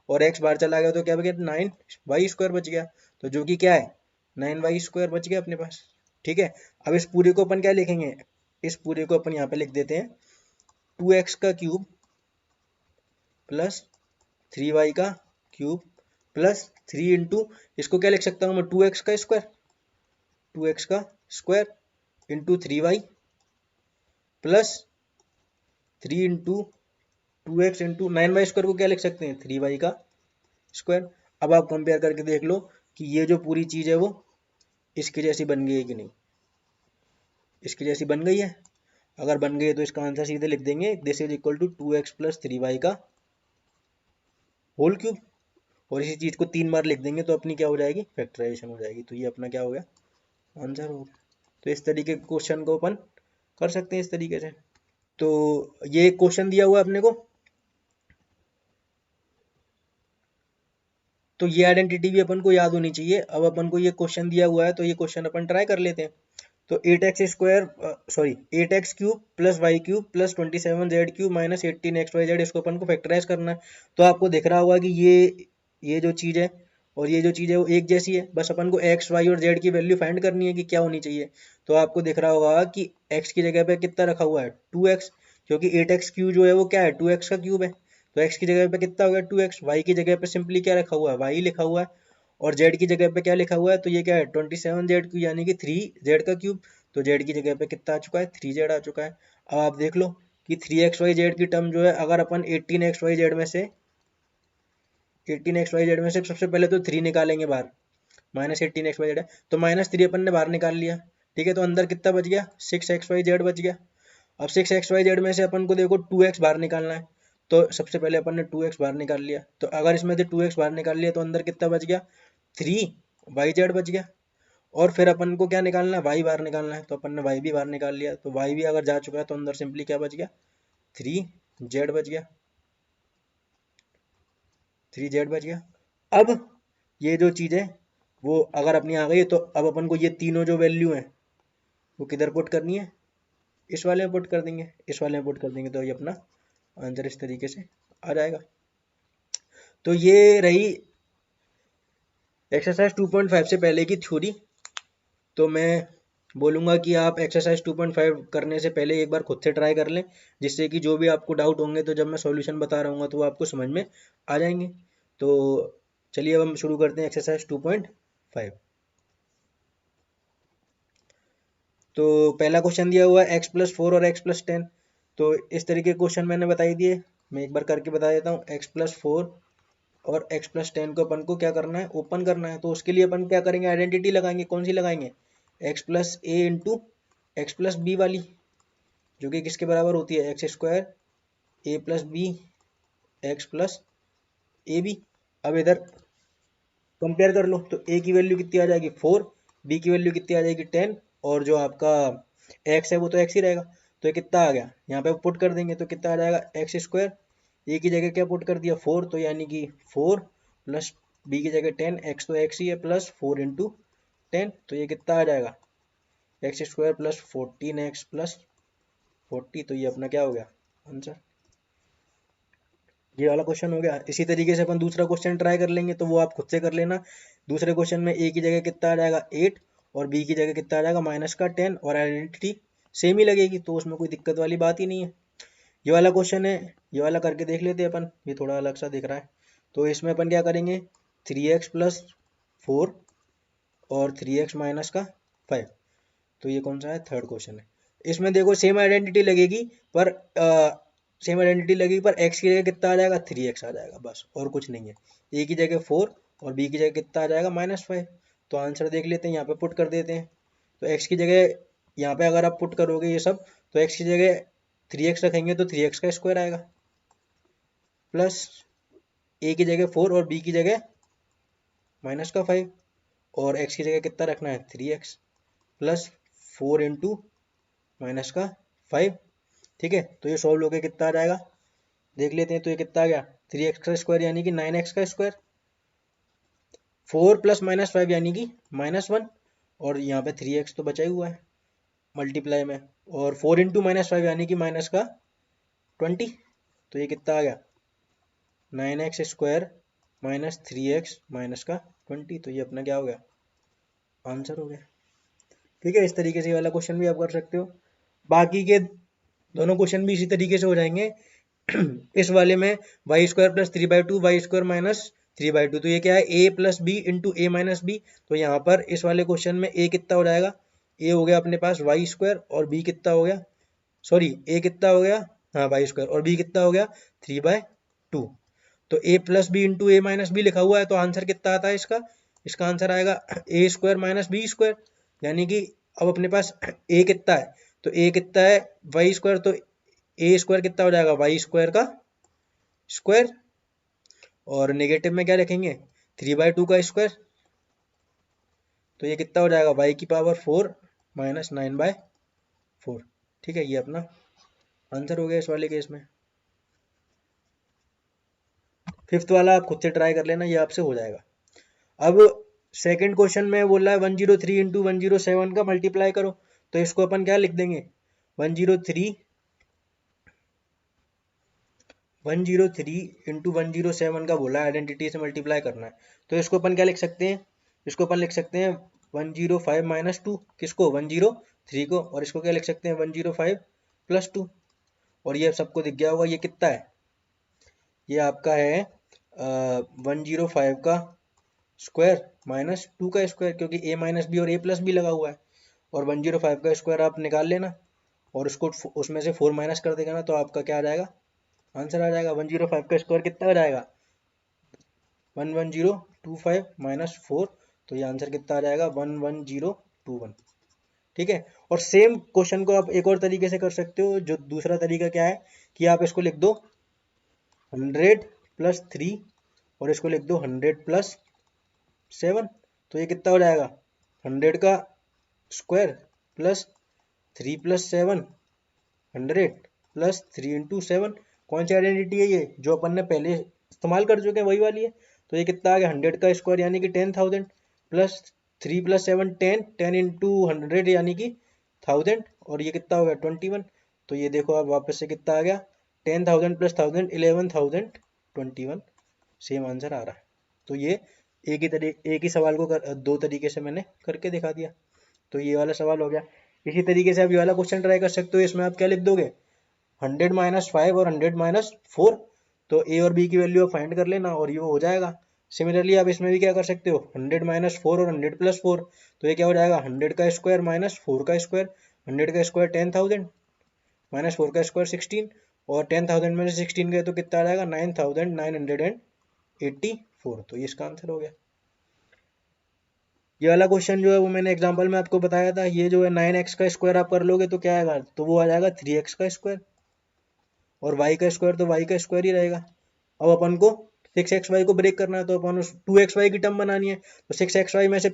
और x बाहर चला गया तो क्या बच गया, 9y स्क्वायर बच गया। तो जो कि क्या है, 9y स्क्वायर बच गया अपने पास। ठीक है, अब इस पूरे को अपन क्या लिखेंगे, इस पूरे को अपन यहाँ पे लिख देते हैं 2x का क्यूब प्लस 3y का क्यूब प्लस 3 इंटू, इसको क्या लिख सकता हूँ मैं, 2x का स्क्वायर, 2x का square into 3y plus 3 into 2x into 9y square को क्या लिख सकते हैं, 3y का स्क्वायर। अब आप कंपेयर करके देख लो कि ये जो पूरी चीज है वो इसकी जैसी बन गई है कि नहीं, इसकी जैसी बन गई है। अगर बन गई है तो इसका आंसर सीधे लिख देंगे, this is equal to 2x plus 3y का होल क्यूब। और इसी चीज को 3 बार लिख देंगे तो अपनी क्या हो जाएगी, फैक्टराइजेशन हो जाएगी। तो ये अपना क्या हो गया, आंसर हो गया। तो इस तरीके के क्वेश्चन को अपन कर सकते हैं इस तरीके से। तो ये क्वेश्चन दिया हुआ है अपने को, तो ये आइडेंटिटी भी अपन को याद होनी चाहिए। अब अपन को ये क्वेश्चन दिया हुआ है तो ये क्वेश्चन अपन ट्राई कर लेते हैं। तो 8x square sorry 8x cube plus y cube plus 27z cube minus 18xyz, इसको अपन को फैक्टराइज करना है। तो आपको दिख रहा होगा कि ये जो चीज़ है और ये जो चीज़ है वो एक जैसी है, बस अपन को x y और z की वैल्यू फाइंड करनी है कि क्या होनी चाहिए। तो आपको दिख रहा होगा कि x की जगह पे कितना रखा हुआ है, 2x, क्योंकि 8x क्यूब जो है वो क्या है, 2x का क्यूब है। तो x की जगह पे कितना हो गया, 2x। y की जगह पे सिंपली क्या रखा हुआ है, y लिखा हुआ है। और z की जगह पे क्या लिखा हुआ है, तो ये क्या है, 27z क्यूब यानी कि 3z का क्यूब। तो z की जगह पे कितना आ चुका है, 3z आ चुका है। अब आप देख लो कि 3xyz की टर्म जो है, अगर अपन 18xyz में से 18xyz में से सबसे पहले तो 3 निकालेंगे बाहर, माइनस 18xyz है, तो -3 अपन ने बाहर निकाल लिया। ठीक है, तो अंदर कितना बच गया, 6xyz बच गया। अब 6xyz में से अपन को देखो 2x बाहर निकालना है, तो सबसे पहले अपन ने 2x बाहर निकाल लिया। तो अगर इसमें से 2x बाहर निकाल लिया तो अंदर कितना बच गया, 3yz बच गया। और फिर अपन को क्या निकालना है, y बाहर निकालना है, तो अपन ने y भी बाहर निकाल लिया। तो y भी अगर जा चुका है तो अंदर सिंपली क्या बच गया, 3z बच गया, 3z बच गया। अब ये जो चीज़ है वो अगर अपनी आ गई है, तो अब अपन को ये तीनों जो वैल्यू है वो किधर पुट करनी है, इस वाले में पुट कर देंगे, इस वाले में पुट कर देंगे, तो ये अपना आंसर इस तरीके से आ जाएगा। तो ये रही एक्सरसाइज 2.5 से पहले की थ्योरी। तो मैं बोलूँगा कि आप एक्सरसाइज 2.5 करने से पहले एक बार खुद से ट्राई कर लें, जिससे कि जो भी आपको डाउट होंगे तो जब मैं सॉल्यूशन बता रहा हूँ तो वो आपको समझ में आ जाएंगे। तो चलिए अब हम शुरू करते हैं एक्सरसाइज 2.5। तो पहला क्वेश्चन दिया हुआ है x प्लस 4 और x प्लस 10। तो इस तरीके के क्वेश्चन मैंने बताई दिए, मैं एक बार करके बता देता हूँ। x प्लस 4 और x प्लस 10 को अपन को क्या करना है, ओपन करना है। तो उसके लिए अपन क्या करेंगे, आइडेंटिटी लगाएंगे। कौन सी लगाएंगे, x plus a into x plus b वाली, जो कि किसके बराबर होती है, x square a plus b x plus a b. अब इधर कंपेयर कर लो, तो a की वैल्यू कितनी आ जाएगी 4, b की वैल्यू कितनी आ जाएगी 10, और जो आपका x है वो तो x ही रहेगा। तो ये कितना आ गया, यहाँ पे पुट कर देंगे तो कितना आ जाएगा, एक्स स्क्वायर, ए की जगह क्या पुट कर दिया 4, तो यानी कि 4 प्लस बी की जगह 10, x तो x ही है, प्लस 4 इंटू 10, तो ये कितना आ जाएगा, x square plus 14x plus 40। तो ये अपना क्या हो गया आंसर, ये वाला क्वेश्चन हो गया। इसी तरीके से अपन दूसरा क्वेश्चन ट्राई कर लेंगे, तो वो आप खुद से कर लेना। दूसरे क्वेश्चन में ए की जगह कितना आ जाएगा 8 और बी की जगह कितना आ जाएगा -10, और आइडेंटिटी सेम ही लगेगी, तो उसमें कोई दिक्कत वाली बात ही नहीं है। ये वाला क्वेश्चन है, ये वाला करके देख लेते हैं अपन, ये थोड़ा अलग सा दिख रहा है। तो इसमें अपन क्या करेंगे, 3x प्लस 4 और 3x माइनस का 5। तो ये कौन सा है, थर्ड क्वेश्चन है। इसमें देखो सेम आइडेंटिटी लगेगी, पर सेम आइडेंटिटी लगेगी पर x की जगह कितना आ जाएगा, 3x आ जाएगा बस, और कुछ नहीं है। a की जगह 4 और b की जगह कितना आ जाएगा, -5। तो आंसर देख लेते हैं, यहाँ पे पुट कर देते हैं। तो x की जगह यहाँ पे अगर आप पुट करोगे ये सब, तो x की जगह 3x रखेंगे तो 3x का स्क्वायर आएगा, प्लस a की जगह 4 और b की जगह -5, और x की जगह कितना रखना है, 3x, प्लस 4 इंटू -5। ठीक है, तो ये सॉल्व होकर कितना आ जाएगा, देख लेते हैं। तो ये कितना आ गया, 3x का स्क्वायर यानी कि 9x का स्क्वायर, 4 प्लस -5 यानी कि -1, और यहाँ पे 3x तो बचा ही हुआ है मल्टीप्लाई में, और 4 इंटू -5 यानी कि -20। तो ये कितना आ गया, 9x स्क्वायर -3x -20। तो ये अपना क्या हो गया, आंसर हो गया। ठीक है, इस तरीके से ये वाला क्वेश्चन भी आप कर सकते हो। बाकी के दोनों क्वेश्चन भी इसी तरीके से हो जाएंगे। इस वाले में y square plus 3/2 y square minus 3/2, तो ये क्या है, a plus b into a minus b. तो यहाँ पर इस वाले क्वेश्चन में ए कितना हो जाएगा, ए हो गया अपने पास वाई स्क्वायर, और बी कितना हो गया, सॉरी ए कितना हो गया, हाँ वाई स्क्वायर, और बी कितना हो गया 3/2। तो ए plus b into a minus B लिखा हुआ है, तो आंसर कितना आता है इसका, इसका आंसर आएगा ए स्क्वायर माइनस बी स्क्वायर। यानी कि अब अपने पास ए कितना है, तो ए कितना है वाई स्क्वायर, तो ए स्क्वायर कितना हो जाएगा, वाई स्क्वायर का स्क्वायर, और नेगेटिव में क्या लिखेंगे, 3/2 का स्क्वायर। तो ये कितना हो जाएगा, वाई की पावर 4 माइनस 9/4। ठीक है, ये अपना आंसर हो गया इस वाले केस में। फिफ्थ वाला आप खुद से ट्राई कर लेना, ये आपसे हो जाएगा। अब सेकंड क्वेश्चन में बोल रहा है 103 इंटू 107 का मल्टीप्लाई करो। तो इसको अपन क्या लिख देंगे, 103 इंटू 107 का बोला है, आइडेंटिटी से मल्टीप्लाई करना है। तो इसको अपन क्या लिख सकते हैं, इसको अपन लिख सकते हैं 105 माइनस 2, किसको, 103 को, और इसको क्या लिख सकते हैं 105 प्लस 2। और ये सबको दिख गया होगा, ये कितना है, ये आपका है 105 का स्क्वायर माइनस 2 का स्क्वायर, क्योंकि a माइनस बी और a प्लस बी लगा हुआ है। और 105 का स्क्वायर आप निकाल लेना, और उसको उसमें से 4 माइनस कर देगा ना, तो आपका क्या आ जाएगा, आंसर आ जाएगा। 105 का स्क्वायर कितना आ जाएगा, 11025 माइनस 4। तो ये आंसर कितना आ जाएगा, 11021। ठीक है, और सेम क्वेश्चन को आप एक और तरीके से कर सकते हो। जो दूसरा तरीका क्या है कि आप इसको लिख दो 100 प्लस 3, और इसको लिख दो 100 प्लस 7। तो ये कितना हो जाएगा, 100 का square plus 3 plus 7, 100 plus 3 into 7। कौन सी आइडेंटिटी है ये, जो अपन ने पहले इस्तेमाल कर चुके हैं वही वाली है। तो ये कितना आ गया, 100 का स्क्वायर यानी कि 10,000, प्लस 3 प्लस 7 10 इंटू 100 यानी कि 1000, और ये कितना हो गया 21। तो ये देखो आप वापस से कितना आ गया, 10,000 प्लस 1000 11,021। सेम आंसर आ रहा है। तो ये एक ही सवाल को दो तरीके से मैंने करके दिखा दिया। तो ये वाला सवाल हो गया। इसी तरीके से आप ये वाला क्वेश्चन ट्राई कर सकते हो। इसमें आप क्या लिख दोगे, 100 माइनस 5 और 100 माइनस 4। तो ए और बी की वैल्यू आप फाइंड कर लेना, और ये हो जाएगा। सिमिलरली आप इसमें भी क्या कर सकते हो, 100 माइनस 4 और 100 प्लस 4। तो ये क्या हो जाएगा, 100 का स्क्वायर माइनस 4 का स्क्वायर। 100 का स्क्वायर 10,000 माइनस 4 का स्क्वायर 16, और 10,000 में से 16 गए तो कितना आ जाएगा, 9,984। तो ये इसका आंसर हो गया। ये वाला क्वेश्चन जो है वो मैंने एग्जांपल में आपको बताया था। ये जो है 9x का स्क्वायर आप कर लोगे तो क्या आएगा, तो वो आ जाएगा 3x का स्क्वायर, और y का स्क्वायर तो y का स्क्वायर ही रहेगा। अब अपन को 6xy को ब्रेक करना है, तो अपन उस 2xy की टर्म बनानी है। तो 6xy में से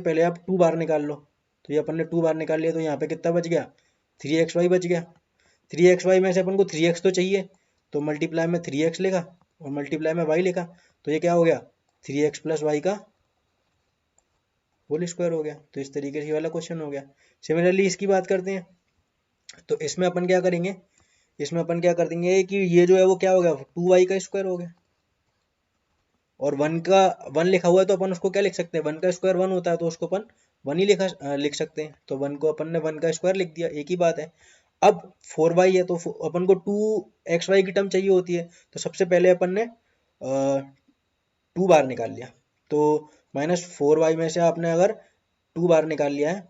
पहले आप 2 बार निकाल लो। तो ये अपन ने 2 बार निकाल लिया, तो यहाँ पे कितना बच गया, 3xy बच गया। 3xy में से अपन को 3x तो चाहिए, तो मल्टीप्लाई में 3x लिखा और मल्टीप्लाई में y लिखा। तो ये क्या हो गया, 3x प्लस वाई का होल स्क्वायर हो गया। तो इस तरीके से ये वाला क्वेश्चन हो गया। सिमिलरली इसकी बात करते हैं। तो इसमें अपन क्या करेंगे, इसमें अपन क्या कर देंगे कि ये जो है वो क्या हो गया, 2y का स्क्वायर हो गया, और 1 लिखा हुआ है तो अपन उसको क्या लिख सकते हैं, 1 का स्क्वायर 1 होता है, तो उसको अपन 1 ही लिख सकते हैं। तो 1 को अपन ने 1 का स्क्वायर लिख दिया, एक ही बात है। अब 4y है, तो अपन को 2xy की टर्म चाहिए होती है। तो सबसे पहले अपन ने 2 बार निकाल लिया। तो -4y में से आपने अगर 2 बार निकाल लिया है,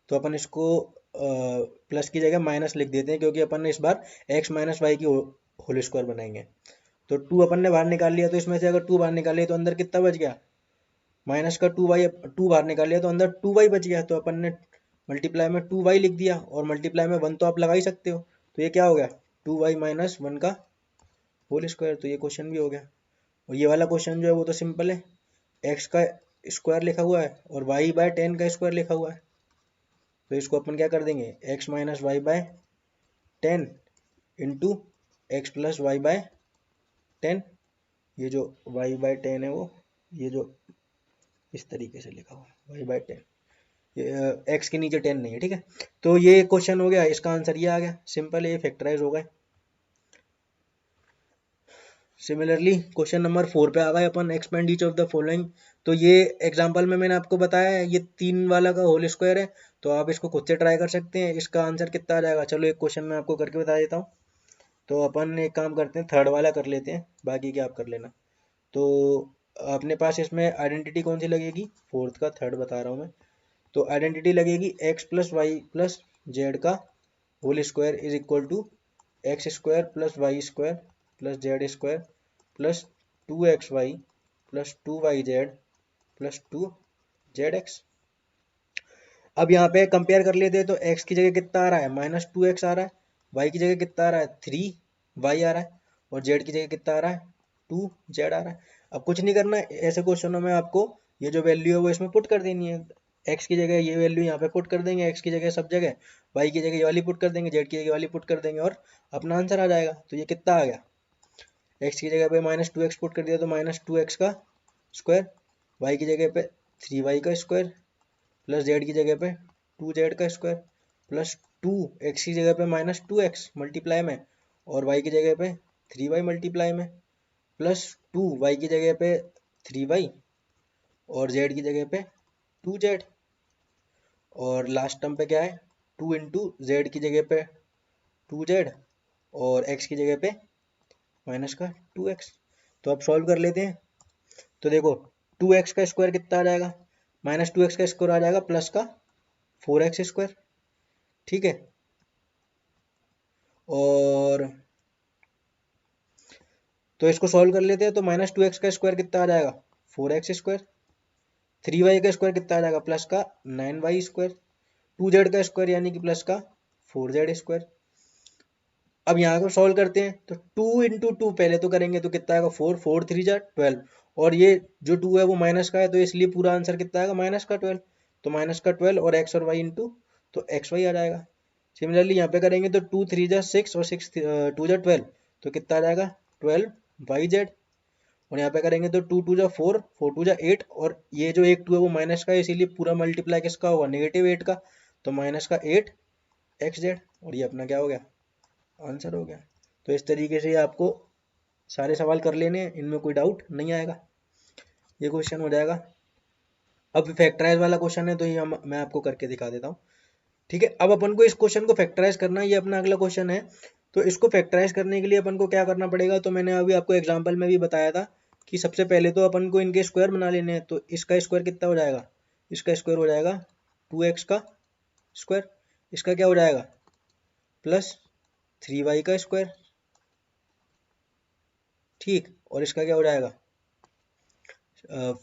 तो अपन इसको प्लस की जगह माइनस लिख देते हैं, क्योंकि अपन ने इस बार एक्स माइनस वाई की होल स्क्वायर बनाएंगे। तो 2 अपन ने बाहर निकाल लिया, तो इसमें से अगर 2 बाहर निकाल लिया तो अंदर कितना बच गया, माइनस का 2y, 2 बाहर निकाल लिया तो अंदर 2y बच गया। तो अपन ने मल्टीप्लाई में 2y लिख दिया, और मल्टीप्लाई में 1 तो आप लगा ही सकते हो। तो ये क्या हो गया, 2y माइनस 1 का होल स्क्वायर। तो ये क्वेश्चन भी हो गया। और ये वाला क्वेश्चन जो है वो तो सिंपल है, एक्स का स्क्वायर लिखा हुआ है और वाई बाय 10 का स्क्वायर लिखा हुआ है। तो इसको अपन क्या कर देंगे, x minus y by 10 into x plus y by 10। ये जो वाई बाय 10 है वो ये जो इस तरीके से लिखा हुआ है, वाई बाय 10, एक्स के नीचे 10 नहीं है, ठीक है। तो ये क्वेश्चन हो गया, इसका आंसर ये आ गया, सिंपल है, ये फैक्टराइज हो गए। सिमिलरली क्वेश्चन नंबर 4 पे आ गए अपन, expand each of the following. तो ये एग्जांपल में मैंने आपको बताया है, ये 3 वाला का होल स्क्वायर है, तो आप इसको खुद से ट्राई कर सकते हैं। इसका आंसर कितना आ जाएगा, चलो एक क्वेश्चन मैं आपको करके बता देता हूँ। तो अपन एक काम करते हैं, थर्ड वाला कर लेते हैं, बाकी क्या आप कर लेना। तो अपने पास इसमें आइडेंटिटी कौन सी लगेगी, फोर्थ का थर्ड बता रहा हूँ मैं। तो आइडेंटिटी लगेगी x plus y plus z का whole square is equal to x square plus y square plus z square plus 2xy plus 2yz plus 2zx। अब यहाँ पे कंपेयर कर लेते हैं, तो x की जगह कितना आ रहा है, -2x आ रहा है, y की जगह कितना आ रहा है, 3y आ रहा है, और z की जगह कितना आ रहा है, 2z आ रहा है। अब कुछ नहीं करना है, ऐसे क्वेश्चनों में आपको ये जो वैल्यू है वो इसमें पुट कर देनी है। x की जगह ये वैल्यू यहाँ पे पुट कर देंगे, x की जगह सब जगह, y की जगह ये वाली पुट कर देंगे, z की जगह वाली पुट कर देंगे, और अपना आंसर आ जाएगा। तो ये कितना आ गया, x की जगह पे -2x पुट कर दिया तो -2x का स्क्वायर, y की जगह पे 3y का स्क्वायर प्लस z की जगह पे 2z का स्क्वायर प्लस 2x की जगह पे -2x मल्टीप्लाई में, और y की जगह पे 3y मल्टीप्लाई में, प्लस 2y की जगह पे 3y और z की जगह पे 2z, और लास्ट टर्म पे क्या है, 2 इंटू जेड की जगह पे 2z और x की जगह पे माइनस का 2x। तो अब सॉल्व कर लेते हैं। तो देखो 2x का स्क्वायर कितना आ जाएगा, -2x का स्क्वायर आ जाएगा प्लस का 4x स्क्वायर, ठीक है। और तो इसको सॉल्व कर लेते हैं, तो -2x का स्क्वायर कितना आ जाएगा, 4x स्क्वायर, 3y का स्क्वायर कितना आ जाएगा, प्लस का 9y स्क्वायर, 2z का स्क्वायर यानी कि प्लस का 4z स्क्वायर। अब यहाँ को सॉल्व करते हैं, तो 2 इंटू टू पहले तो करेंगे तो कितना आएगा, 4, 4 3 जा 12, और ये जो 2 है वो माइनस का है, तो इसलिए पूरा आंसर कितना आएगा, माइनस का 12। तो माइनस का 12 और x और y इंटू, तो एक्स वाई आ जाएगा। सिमिलरली यहाँ पे करेंगे तो 2 3 जा 6 और 6 2 जा 12, तो कितना आ जाएगा 12yz। और यहाँ पे करेंगे तो 2 2 जा 4, 4 2 जा 8, और ये जो एक 2 है वो माइनस का है, इसीलिए पूरा मल्टीप्लाई किसका होगा, -8 का, तो माइनस का 8xz, और ये अपना क्या हो गया, आंसर हो गया। तो इस तरीके से आपको सारे सवाल कर लेने हैं, इनमें कोई डाउट नहीं आएगा, ये क्वेश्चन हो जाएगा। अब फैक्टराइज वाला क्वेश्चन है, तो ये मैं आपको करके दिखा देता हूँ, ठीक है। अब अपन को इस क्वेश्चन को फैक्टराइज करना है, ये अपना अगला क्वेश्चन है। तो इसको फैक्टराइज करने के लिए अपन को क्या करना पड़ेगा, तो मैंने अभी आपको एग्जाम्पल में भी बताया था कि सबसे पहले तो अपन को इनके स्क्वायर बना लेने हैं। तो इसका स्क्वायर कितना हो जाएगा, इसका स्क्वायर हो जाएगा 2x का स्क्वायर, इसका क्या हो जाएगा प्लस 3y का स्क्वायर, ठीक, और इसका क्या हो जाएगा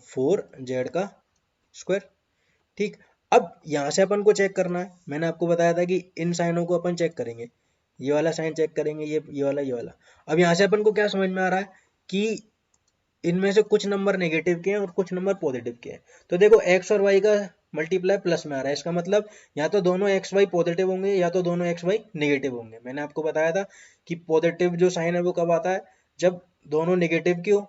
4z का स्क्वायर, ठीक। अब यहाँ से अपन को चेक करना है, मैंने आपको बताया था कि इन साइनों को अपन चेक करेंगे, ये वाला साइन चेक करेंगे, ये वाला, ये वाला। अब यहाँ से अपन को क्या समझ में आ रहा है कि इनमें से कुछ नंबर नेगेटिव के हैं और कुछ नंबर पॉजिटिव के हैं। तो देखो x और y का मल्टीप्लाई प्लस में आ रहा है, इसका मतलब या तो दोनों एक्स वाई पॉजिटिव होंगे या तो दोनों एक्स वाई नेगेटिव होंगे। मैंने आपको बताया था कि पॉजिटिव जो साइन है वो कब आता है, जब दोनों नेगेटिव की हो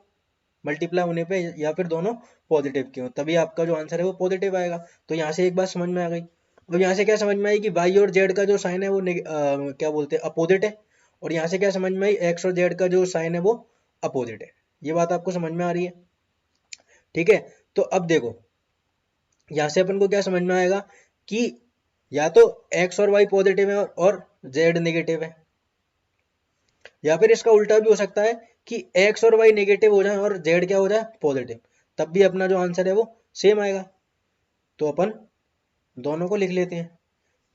मल्टीप्लाई होने पे, या फिर दोनों पॉजिटिव के हो, तभी आपका जो आंसर है वो पॉजिटिव आएगा। तो यहाँ से एक बात समझ में आ गई। अब यहाँ से क्या समझ में आई कि y और z का जो साइन है वो क्या बोलते हैं, अपोजिट है, और यहाँ से क्या समझ में आई, x और z का जो साइन है वो अपोजिट है। ये बात आपको समझ में आ रही है, ठीक है। तो अब देखो यहाँ से अपन को क्या समझ में आएगा कि या तो x और y पॉजिटिव है और z नेगेटिव है, या फिर इसका उल्टा भी हो सकता है कि x और y नेगेटिव हो जाए और z क्या हो जाए पॉजिटिव, तब भी अपना जो आंसर है वो सेम आएगा। तो अपन दोनों को लिख लेते हैं।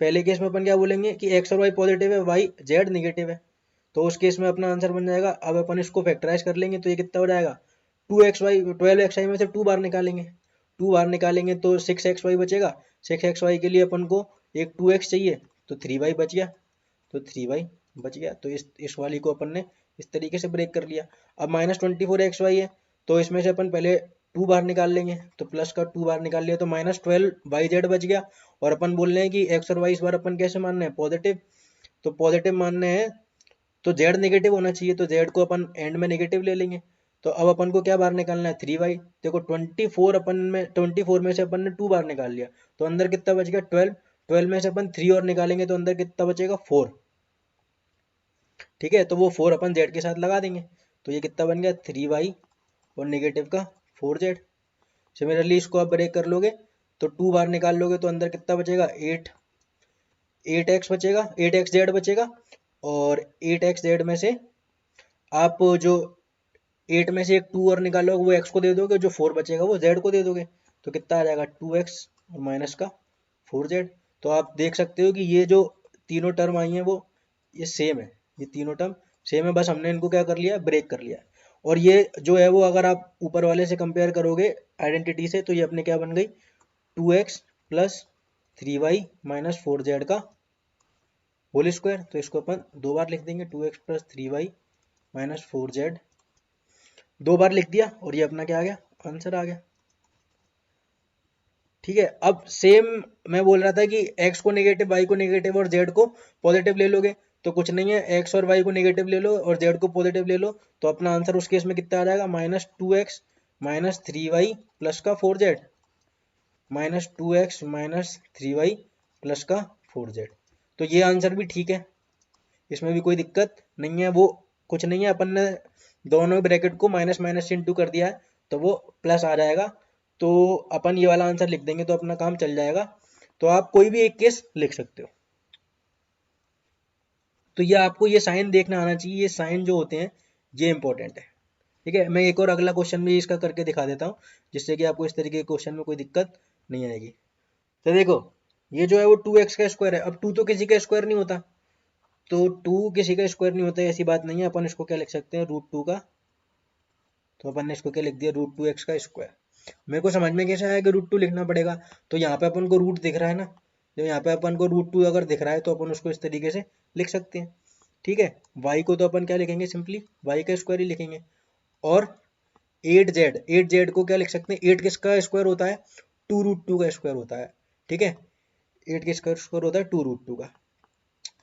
पहले केस में अपन क्या बोलेंगे कि एक्स और वाई पॉजिटिव है, वाई जेड निगेटिव है, तो उस केस में अपना आंसर बन जाएगा। अब अपन इसको फैक्टराइज कर लेंगे तो ये कितना हो जाएगा, 2xy, 12xy में से 2 बार निकालेंगे, 2 बार निकालेंगे तो 6xy बचेगा। 6xy के लिए अपन को एक 2x चाहिए, तो 3y बच गया, तो 3y बच गया। तो इस वाली को अपन ने इस तरीके से ब्रेक कर लिया। अब -24xy है, तो इसमें से अपन पहले 2 बाहर निकाल लेंगे, तो प्लस का 2 बाहर निकाल लिया तो -12yz बच गया। और अपन बोल रहे हैं कि x और y इस बार अपन कैसे मानने हैं, पॉजिटिव, तो पॉजिटिव मानने हैं तो z नेगेटिव होना चाहिए, तो z को अपन एंड में नेगेटिव ले लेंगे। तो अब अपन को क्या बाहर निकालना है, 3y। देखो 24 में से अपन ने 2 बार निकाल लिया, तो अंदर कितना बच गया, 12। 12 में से अपन 3 और निकालेंगे तो अंदर कितना बचेगा, 4। ठीक है, तो वो 4 अपन z के साथ लगा देंगे, तो ये कितना बन गया, 3y और नेगेटिव का 4z। सिमिलरली इसको आप ब्रेक कर लोगे तो 2 बार निकाल लोगे तो अंदर कितना बचेगा, 8x बचेगा, 8xz बचेगा। और 8xz में से आप जो 8 में से एक 2 और निकालोगे वो x को दे दोगे, जो 4 बचेगा वो z को दे दोगे, तो कितना आ जाएगा, 2x और माइनस का 4z। तो आप देख सकते हो कि ये जो तीनों टर्म आई हैं वो ये सेम है, ये तीनों टर्म सेम है, बस हमने इनको क्या कर लिया, ब्रेक कर लिया। और ये जो है वो अगर आप ऊपर वाले से कंपेयर करोगे आइडेंटिटी से, तो ये अपने क्या बन गई, 2x plus 3y minus 4z का होल स्क्वायर। तो इसको अपन 2 बार लिख देंगे, 2x plus 3y minus 4z, 2 बार लिख दिया और ये अपना क्या आ गया, आंसर आ गया। ठीक है, अब सेम मैं बोल रहा था कि x को नेगेटिव, y को नेगेटिव और z को पॉजिटिव ले लोगे, तो कुछ नहीं है, x और y को नेगेटिव ले लो और z को पॉजिटिव ले लो, तो अपना आंसर उस केस में कितना आ जाएगा, -2x माइनस 3y प्लस का 4z, -2x minus 3y plus का 4z। तो ये आंसर भी ठीक है, इसमें भी कोई दिक्कत नहीं है, वो कुछ नहीं है, अपन ने दोनों ब्रैकेट को माइनस माइनस से इंटू कर दिया है तो वो प्लस आ जाएगा, तो अपन ये वाला आंसर लिख देंगे तो अपना काम चल जाएगा। तो आप कोई भी एक केस लिख सकते हो। तो ये आपको ये साइन देखना आना चाहिए, ये साइन जो होते हैं ये इंपॉर्टेंट है। ठीक है, मैं एक और अगला क्वेश्चन भी इसका करके दिखा देता हूँ, जिससे कि आपको इस तरीके के क्वेश्चन में कोई दिक्कत नहीं आएगी। तो देखो ये जो है वो 2x का स्क्वायर है, अब 2 तो किसी का स्क्वायर नहीं होता, तो 2 किसी का स्क्वायर नहीं होता, ऐसी बात नहीं है, अपन इसको क्या लिख सकते हैं, √2 का, तो अपन ने इसको क्या लिख दिया, √2x का स्क्वायर। मेरे को समझ में कैसे आया कि √2 लिखना पड़ेगा, तो यहाँ पे अपन को रूट दिख रहा है ना, जब यहाँ पे अपन को √2 अगर दिख रहा है तो अपन उसको इस तरीके से लिख सकते हैं। ठीक है, y को तो अपन क्या लिखेंगे, सिंपली y का स्क्वायर ही लिखेंगे। और 8z को क्या लिख सकते हैं, 8 किसका स्क्वायर होता है, 2√2 का स्क्वायर होता है। ठीक है, 8 किसका स्क्वायर होता है, 2√2 का।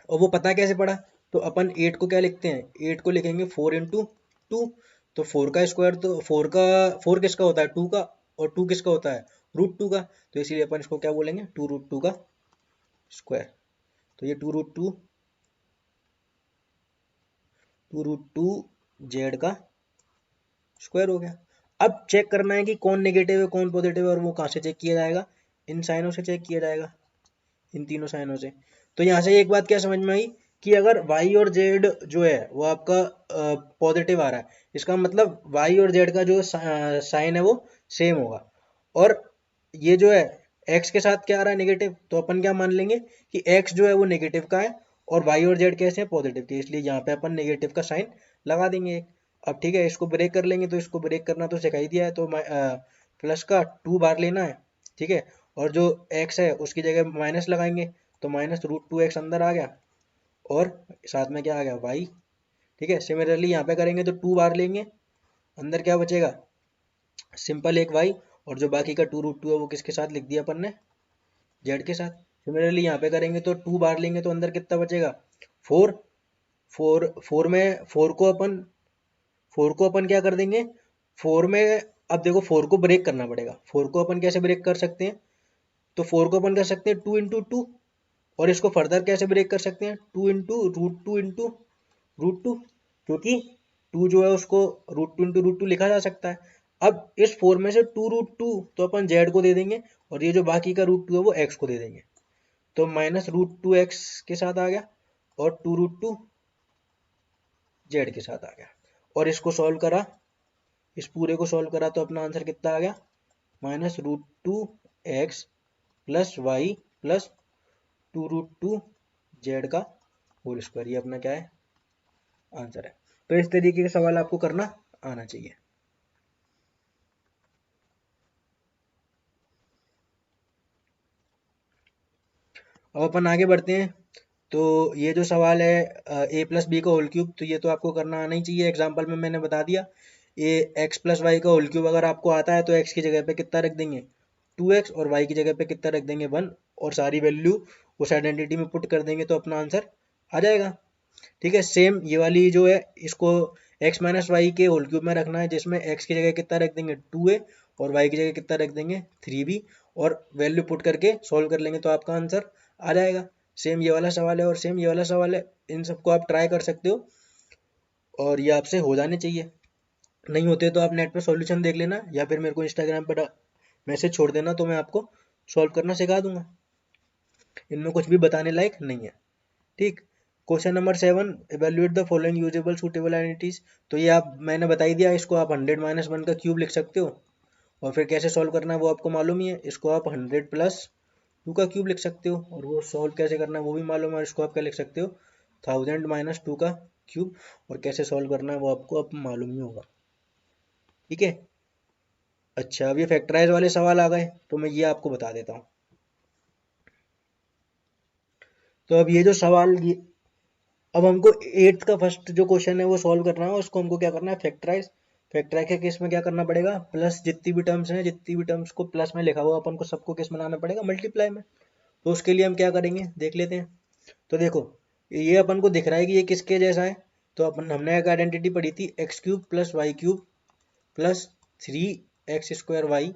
और वो पता कैसे पड़ा, तो अपन 8 को क्या लिखते हैं, 8 को लिखेंगे 4 इंटू 2, तो 4 का स्क्वायर, तो 4 किसका होता है, 2 का, और 2 किसका होता है, √2 का, तो इसीलिए अपन इसको क्या बोलेंगे, 2√2 का स्क्वायर। तो ये 2√2 जेड का स्क्वायर हो गया। अब चेक करना है कि कौन नेगेटिव है कौन पॉजिटिव है, और वो कहाँ से चेक किया जाएगा, इन साइनों से चेक किया जाएगा, इन तीनों साइनों से। तो यहाँ से एक बात क्या समझ में आई कि अगर y और z जो है वो आपका पॉजिटिव आ रहा है, इसका मतलब y और z का जो साइन है वो सेम होगा। और ये जो है x के साथ क्या आ रहा है, नेगेटिव, तो अपन क्या मान लेंगे कि x जो है वो नेगेटिव का है और y और z कैसे हैं, पॉजिटिव के, इसलिए यहाँ पे अपन नेगेटिव का साइन लगा देंगे एक। अब ठीक है, इसको ब्रेक कर लेंगे, तो इसको ब्रेक करना तो सिखा ही दिया है, तो प्लस का 2 बार लेना है। ठीक है, और जो x है उसकी जगह माइनस लगाएंगे, तो -√2x अंदर आ गया और साथ में क्या आ गया, y। ठीक है, सिमिलरली यहाँ पे करेंगे तो 2 बार लेंगे, अंदर क्या बचेगा, सिंपल एक y, और जो बाकी का 2√2 है वो किसके साथ लिख दिया अपन ने, z के साथ। सिमिलरली यहाँ पे करेंगे तो 2 बार लेंगे तो अंदर कितना बचेगा, 4। 4 में 4 को अपन क्या कर देंगे, 4 में, अब देखो 4 को ब्रेक करना पड़ेगा, 4 को अपन कैसे ब्रेक कर सकते हैं, तो 4 को अपन कर सकते हैं 2 इंटू 2, और इसको फर्दर कैसे ब्रेक कर सकते हैं, 2 इंटू √2 इंटू √2, क्योंकि 2 जो है उसको √2 इंटू √2 लिखा जा सकता है। अब इस 4 में से 2√2 तो अपन z को दे देंगे, और ये जो बाकी का √2 है वो x को दे देंगे, तो -√2x के साथ आ गया और 2√2 z के साथ आ गया। और इसको सॉल्व करा, इस पूरे को सॉल्व करा तो अपना आंसर कितना आ गया, -√2x plus y plus 2√2 z का होल स्क्वायर। ये अपना क्या है, आंसर है। तो इस तरीके के सवाल आपको करना आना चाहिए। अब अपन आगे बढ़ते हैं। तो ये जो सवाल है a+b का होल क्यूब, तो ये तो आपको करना आना ही चाहिए। एग्जाम्पल में मैंने बता दिया, ये x+y का होल क्यूब अगर आपको आता है तो x की जगह पे कितना रख देंगे 2x, और y की जगह पे कितना रख देंगे 1, और सारी वैल्यू उस आइडेंटिटी में पुट कर देंगे तो अपना आंसर आ जाएगा। ठीक है, सेम ये वाली जो है इसको x माइनस वाई के होल क्यूब में रखना है, जिसमें x की जगह कितना रख देंगे 2a और y की जगह कितना रख देंगे 3b, और वैल्यू पुट करके सॉल्व कर लेंगे तो आपका आंसर आ जाएगा। सेम ये वाला सवाल है और सेम ये वाला सवाल है, इन सबको आप ट्राई कर सकते हो और ये आपसे हो जाने चाहिए। नहीं होते तो आप नेट पे सॉल्यूशन देख लेना, या फिर मेरे को इंस्टाग्राम पर मैसेज छोड़ देना, तो मैं आपको सॉल्व करना सिखा दूंगा। इनमें कुछ भी बताने लायक नहीं है। ठीक, question number 7, evaluate the following usable suitable identities. तो ये आप मैंने बता ही दिया, इसको आप 100 माइनस 1 का क्यूब लिख सकते हो, और फिर कैसे सॉल्व करना है वो आपको मालूम ही है। इसको आप 100 प्लस 2 का क्यूब लिख सकते हो, और वो सॉल्व कैसे करना है वो भी मालूम है। और इसको आप क्या लिख सकते हो 1000 माइनस 2 का क्यूब, और कैसे सॉल्व करना है वो आपको अब मालूम ही होगा। ठीक है, अच्छा अब ये फैक्टराइज वाले सवाल आ गए, तो मैं ये आपको बता देता हूँ। तो अब ये जो सवाल अब हमको 8th का फर्स्ट जो क्वेश्चन है वो सॉल्व करना है, उसको हमको क्या करना है फैक्टराइज। फैक्टराइज के केस में क्या करना पड़ेगा, प्लस जितनी भी टर्म्स हैं, जितनी भी टर्म्स को प्लस में लिखा हुआ अपन को सबको किस में लाना पड़ेगा, मल्टीप्लाई में। तो उसके लिए हम क्या करेंगे देख लेते हैं। तो देखो ये अपन को दिख रहा है कि ये किसके जैसा है, तो अपन हमने एक आइडेंटिटी पढ़ी थी x³ plus y³ plus 3x² y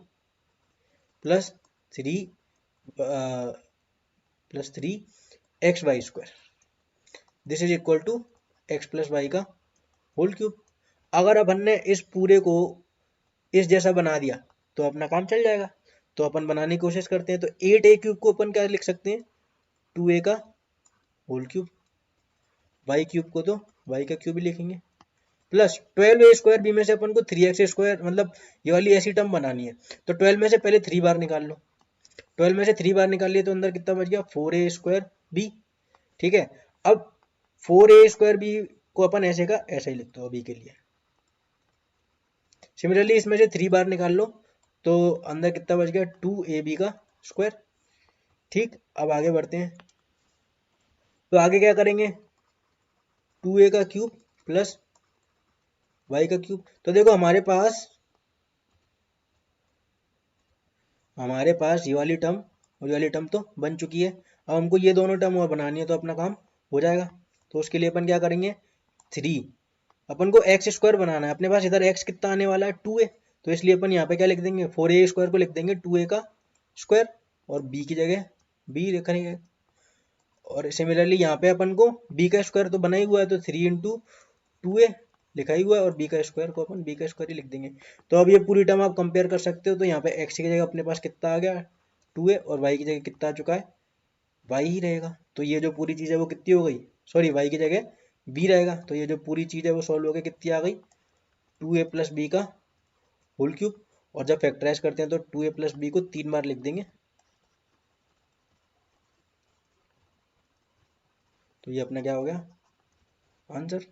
plus 3x y², this is equal to x plus y का होल क्यूब। अगर अपन ने इस पूरे को इस जैसा बना दिया तो अपना काम चल जाएगा। तो अपन बनाने की कोशिश करते हैं। तो 8a क्यूब को अपन क्या लिख सकते हैं 2a का होल क्यूब, वाई क्यूब को तो वाई का क्यूब ही लिखेंगे, प्लस 12a² बी में से अपन को 3x², मतलब ये वाली ऐसी टर्म बनानी है। तो 12 में से पहले 3 बार निकाल लो, 12 में से 3 बार निकाल लिए तो अंदर कितना बच गया 4a² बी। ठीक है, अब 4a² बी को अपन ऐसे का ऐसा ही लिखते हो बी के लिए। सिमिलरली इसमें से 3 बार निकाल लो तो अंदर कितना बच गया 2ab का स्क्वायर। ठीक, अब आगे बढ़ते हैं। तो आगे क्या करेंगे 2a का क्यूब प्लस y का क्यूब। तो देखो हमारे पास ये वाली टर्म और ये वाली टर्म तो बन चुकी है। अब हमको ये दोनों टर्म और बनानी है तो अपना काम हो जाएगा। तो उसके लिए अपन क्या करेंगे 3, अपन को x² बनाना है। अपने पास इधर x कितना आने वाला है 2a, तो इसलिए अपन यहाँ पे क्या लिख देंगे 4a² को लिख देंगे 2a का स्क्वायर, और b की जगह b लिखेंगे। और सिमिलरली यहाँ पे अपन को b का स्क्वायर तो बना ही हुआ है, तो 3 इंटू 2a लिखा ही हुआ है, और b का स्क्वायर को अपन b का स्क्वायर ही लिख देंगे। तो अब ये पूरी टर्म आप कंपेयर कर सकते हो। तो यहाँ पे x की जगह अपने पास कितना आ गया 2a, और y की जगह कितना आ चुका है y ही रहेगा। तो ये जो पूरी चीज़ है वो कितनी हो गई, सॉरी y की जगह b रहेगा। तो ये जो पूरी चीज़ है वो सॉल्व हो गई, कितनी आ गई 2a प्लस बी का होल क्यूब। और जब फैक्टराइज करते हैं तो 2a प्लस बी को 3 बार लिख देंगे। तो ये अपना क्या हो गया आंसर।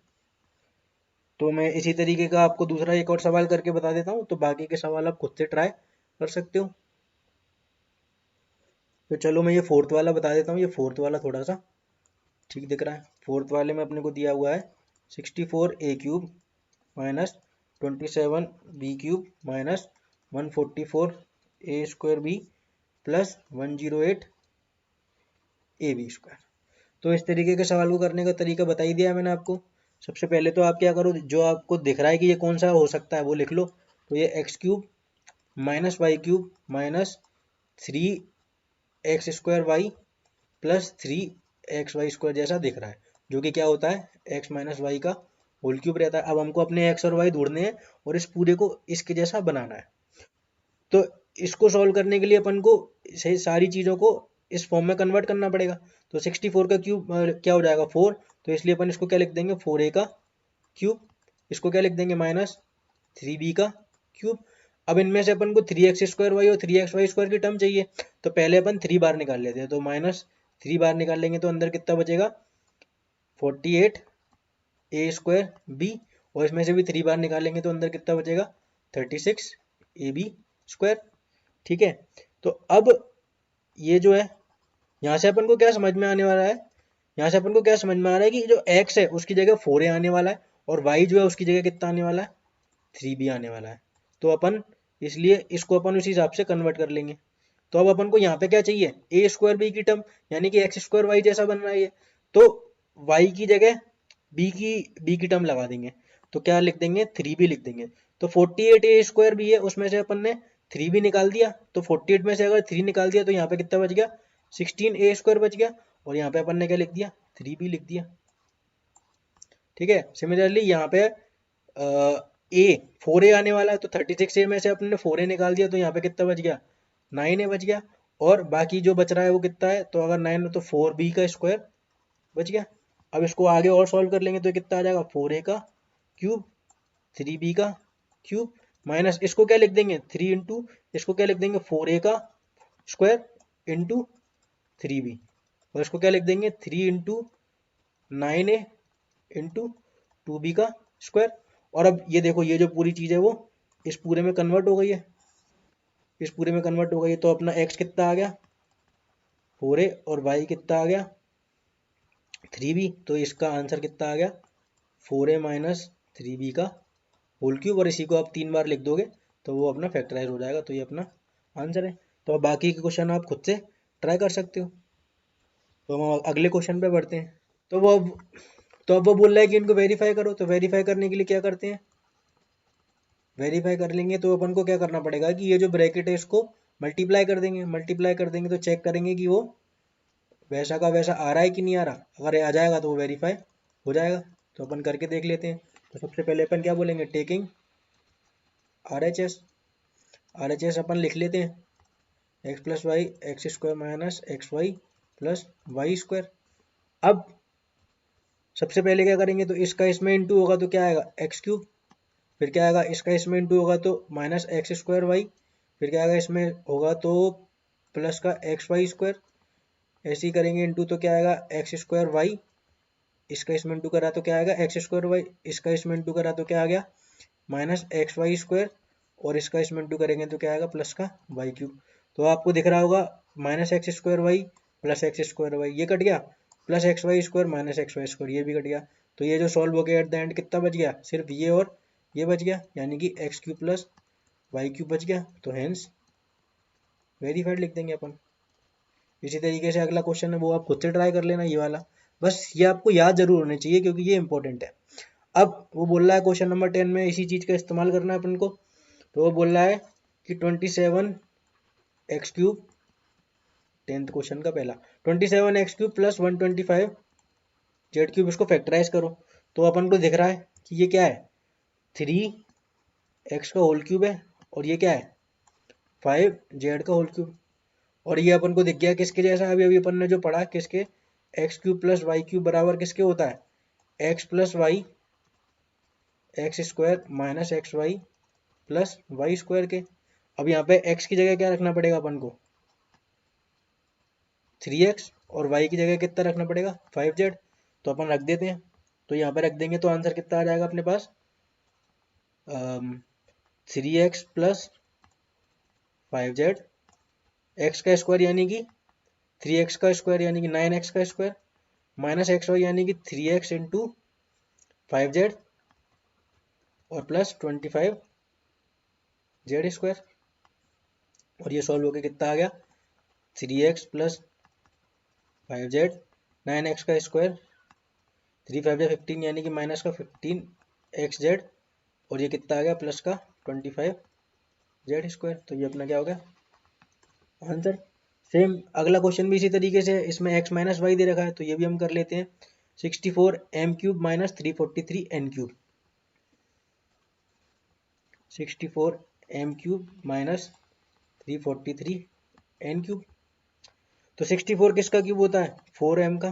तो मैं इसी तरीके का आपको दूसरा एक और सवाल करके बता देता हूँ, तो बाकी के सवाल आप खुद से ट्राई कर सकते हो। तो चलो मैं ये फोर्थ वाला बता देता हूँ। ये फोर्थ वाला थोड़ा सा ठीक दिख रहा है। फोर्थ वाले में अपने को दिया हुआ है 64a³ minus 27b³ minus 144a² plus 108ab²। तो इस तरीके के सवाल को करने का तरीका बता ही दिया है मैंने आपको। सबसे पहले तो आप क्या करो, जो आपको दिख रहा है कि ये कौन सा हो सकता है वो लिख लो। तो ये x³ minus y³ minus 3x² y plus 3xy² जैसा दिख रहा है, जो कि क्या होता है x माइनस वाई का होल क्यूब रहता है। अब हमको अपने x और y ढूंढने हैं और इस पूरे को इसके जैसा बनाना है। तो इसको सॉल्व करने के लिए अपन को सारी चीज़ों को इस फॉर्म में कन्वर्ट करना पड़ेगा। तो 64 का क्यूब क्या हो जाएगा 4, तो इसलिए अपन इसको क्या लिख देंगे 4a का क्यूब। इसको क्या लिख देंगे माइनस 3b का क्यूब। अब इनमें से अपन को 3x² y और 3xy² की टर्म चाहिए, तो पहले अपन 3 बार निकाल लेते हैं, तो -3 बार निकाल लेंगे तो अंदर कितना बचेगा 48a²b, और इसमें से भी 3 बार निकालेंगे तो अंदर कितना बचेगा 36ab²। ठीक है, तो अब ये जो है यहाँ से अपन को क्या समझ में आने वाला है, यहाँ से अपन को क्या समझ में आ रहा है कि जो x है उसकी जगह 4a आने वाला है, और y जो है उसकी जगह कितना आने वाला है 3b आने वाला है। तो अपन इसलिए इसको अपन उसी हिसाब से कन्वर्ट कर लेंगे। तो अब अपन को यहाँ पे क्या चाहिए, a² b की टर्म, यानी कि x² y जैसा बन रहा है ये, तो y की जगह b की टर्म लगा देंगे, तो क्या लिख देंगे 3b लिख देंगे। तो 48a² b है, उसमें से अपन ने 3b निकाल दिया, तो 48 में से अगर 3 निकाल दिया तो यहाँ पे कितना बच गया 16a² बच गया, और यहाँ पे अपन ने क्या लिख दिया 3b लिख दिया। ठीक है, सिमिलरली यहाँ पे ए 4a आने वाला है, तो 36a में से अपन ने 4a निकाल दिया, तो यहाँ पे कितना बच गया 9a बच गया, और बाकी जो बच रहा है वो कितना है, तो अगर 9 है तो 4b का स्क्वायर बच गया। अब इसको आगे और सॉल्व कर लेंगे तो कितना आ जाएगा 4a का क्यूब 3b का क्यूब, माइनस इसको क्या लिख देंगे 3 इंटू, इसको क्या लिख देंगे 4a का स्क्वायर इंटू 3b, और इसको क्या लिख देंगे 3 इंटू 9a इंटू 2b का स्क्वायर। और अब ये देखो ये जो पूरी चीज़ है वो इस पूरे में कन्वर्ट हो गई है, इस पूरे में कन्वर्ट हो गई है, तो अपना x कितना आ गया 4a और y कितना आ गया 3b, तो इसका आंसर कितना आ गया 4a माइनस 3b का होल क्यूब, और इसी को आप 3 बार लिख दोगे तो वो अपना फैक्टराइज हो जाएगा, तो ये अपना आंसर है। तो अब बाकी के क्वेश्चन आप खुद से ट्राई कर सकते हो। तो हम अगले क्वेश्चन पे बढ़ते हैं। तो अब वो बोल रहा है कि इनको वेरीफाई करो, तो वेरीफाई करने के लिए क्या करते हैं, वेरीफाई कर लेंगे तो अपन को क्या करना पड़ेगा कि ये जो ब्रैकेट है इसको मल्टीप्लाई कर देंगे, मल्टीप्लाई कर देंगे तो चेक करेंगे कि वो वैसा का वैसा आ रहा है कि नहीं आ रहा, अगर आ जाएगा तो वो वेरीफाई हो जाएगा। तो अपन करके देख लेते हैं। तो सबसे पहले अपन क्या बोलेंगे, टेकिंग RHS अपन लिख लेते हैं x plus y x² minus XY plus y²। अब सबसे पहले क्या करेंगे, तो इसका इसमें इंटू होगा तो क्या आएगा x³, फिर क्या आएगा इसका इसमें इंटू होगा तो माइनस x²y, फिर क्या आएगा इसमें होगा तो प्लस का XY², ऐसे ही करेंगे इंटू तो क्या आएगा x²y, इसका इसमें इंटू करा तो क्या आएगा x²y, इसका इसमें इंटू करा तो क्या आ गया माइनस XY², और इसका इसमें इंटू करेंगे तो क्या आएगा प्लस का y³। तो आपको दिख रहा होगा -x² प्लस x² ये कट गया, प्लस XY² माइनस XY² ये भी कट गया। तो ये जो सॉल्व हो गया एट द एंड कितना बच गया, सिर्फ ये और ये बच गया, यानी कि x³ प्लस y³ बच गया। तो हेंस वेरीफाइड लिख देंगे अपन। इसी तरीके से अगला क्वेश्चन है वो आप खुद से ट्राई कर लेना, ये वाला बस ये आपको याद जरूर होने चाहिए क्योंकि ये इंपॉर्टेंट है। अब वो बोल रहा है क्वेश्चन नंबर 10 में इसी चीज़ का इस्तेमाल करना है अपन को। तो वो बोल रहा है कि 27x³ 10th क्वेश्चन का पहला 27x³ प्लस 125z³, इसको फैक्टराइज करो। तो अपन को दिख रहा है कि ये क्या है 3x का होल क्यूब है, और ये क्या है 5z का होल क्यूब, और ये अपन को दिख गया किसके जैसा, अभी अभी अपन ने जो पढ़ा किसके x³ प्लस y³ बराबर किसके होता है x plus y x² minus XY plus y² के। अब यहाँ पे x की जगह क्या रखना पड़ेगा अपन को 3x, और y की जगह कितना रखना पड़ेगा 5z, तो अपन रख देते हैं। तो यहाँ पे रख देंगे तो आंसर कितना आ जाएगा अपने पास 3x प्लस 5z, x का स्क्वायर यानी कि 3x का स्क्वायर यानी कि 9x का स्क्वायर, माइनस XY यानी कि 3x इंटू 5z और प्लस 25z²। और ये सॉल्व होकर कितना आ गया 3x प्लस 5z 9x का स्क्वायर 3 5 15 यानी कि माइनस का 15xz, और ये कितना आ गया प्लस का 25z²। तो ये अपना क्या हो गया आंसर। सेम अगला क्वेश्चन भी इसी तरीके से है, इसमें x माइनस वाई दे रखा है, तो ये भी हम कर लेते हैं 64m³ minus 343n³, 64m³ minus 343n³। तो 64 किसका क्यूब होता है 4m का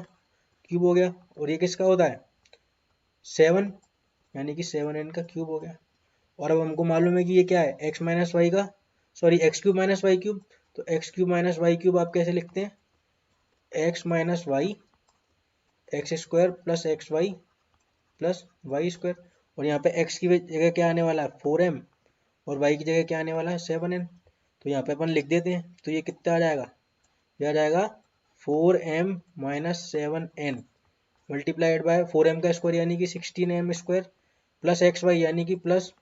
क्यूब हो गया, और ये किसका होता है 7 यानी कि 7n का क्यूब हो गया। और अब हमको मालूम है कि ये क्या है, एक्स माइनस वाई का, sorry x cube minus y cube. तो x cube minus y cube आप कैसे लिखते हैं, x minus y x square plus x y plus y square. और यहाँ पे एक्स की जगह क्या आने वाला है 4m, और वाई की जगह क्या आने वाला है 7n। तो यहाँ पे अपन लिख देते हैं, तो ये कितना आ जाएगा, ये आ जाएगा 4m minus 7n multiplied by 4m का स्क्वायर यानी कि 16m square plus x y यानी कि plus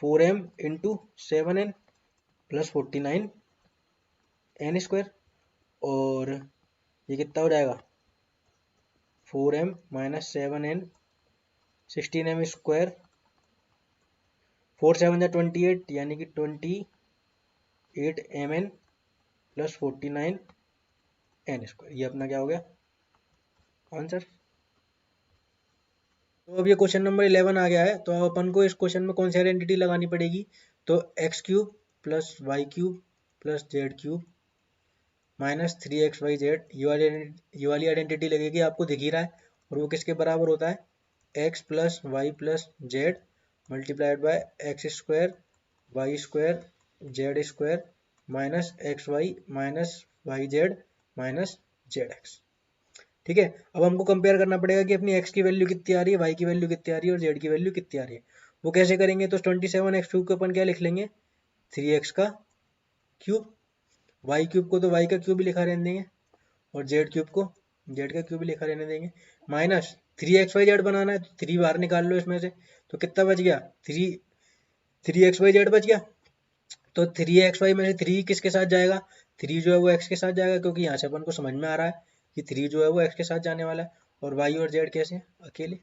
4m into 7n plus 49n square. और ये कितना हो जाएगा 4m minus 7n 16m square, 4 7 28 यानी कि 28mn प्लस 49n स्क्वायर। ये अपना क्या हो गया आंसर। तो अब ये क्वेश्चन नंबर 11 आ गया है। तो अब अपन को इस क्वेश्चन में कौन सी आइडेंटिटी लगानी पड़ेगी, तो x cube plus y cube plus z cube minus 3xyz, ये वाली आइडेंटिटी लगेगी, आपको दिख ही रहा है। और वो किसके बराबर होता है, x plus y plus z multiplied by x square y square z square minus x y z minus z x. ठीक है, अब हमको कंपेयर करना पड़ेगा कि अपनी x की वैल्यू कितनी आ रही है, y की वैल्यू कितनी आ रही है और z की वैल्यू कितनी आ रही है। वो कैसे करेंगे, तो 27x क्यूब को अपन क्या लिख लेंगे 3x का क्यूब, y क्यूब को तो y का क्यूब भी लिखा रहने देंगे और z क्यूब को z का क्यूब भी लिखा रहने देंगे। माइनस 3xyz बनाना है तो 3 बाहर निकाल लो इसमें से, तो कितना बच गया 3xyz बच गया। तो 3xy में से 3 किसके साथ जाएगा, 3 जो है वो x के साथ जाएगा, क्योंकि यहाँ से अपन को समझ में आ रहा है कि 3 जो है वो x के साथ जाने वाला है। और y और z कैसे अकेले,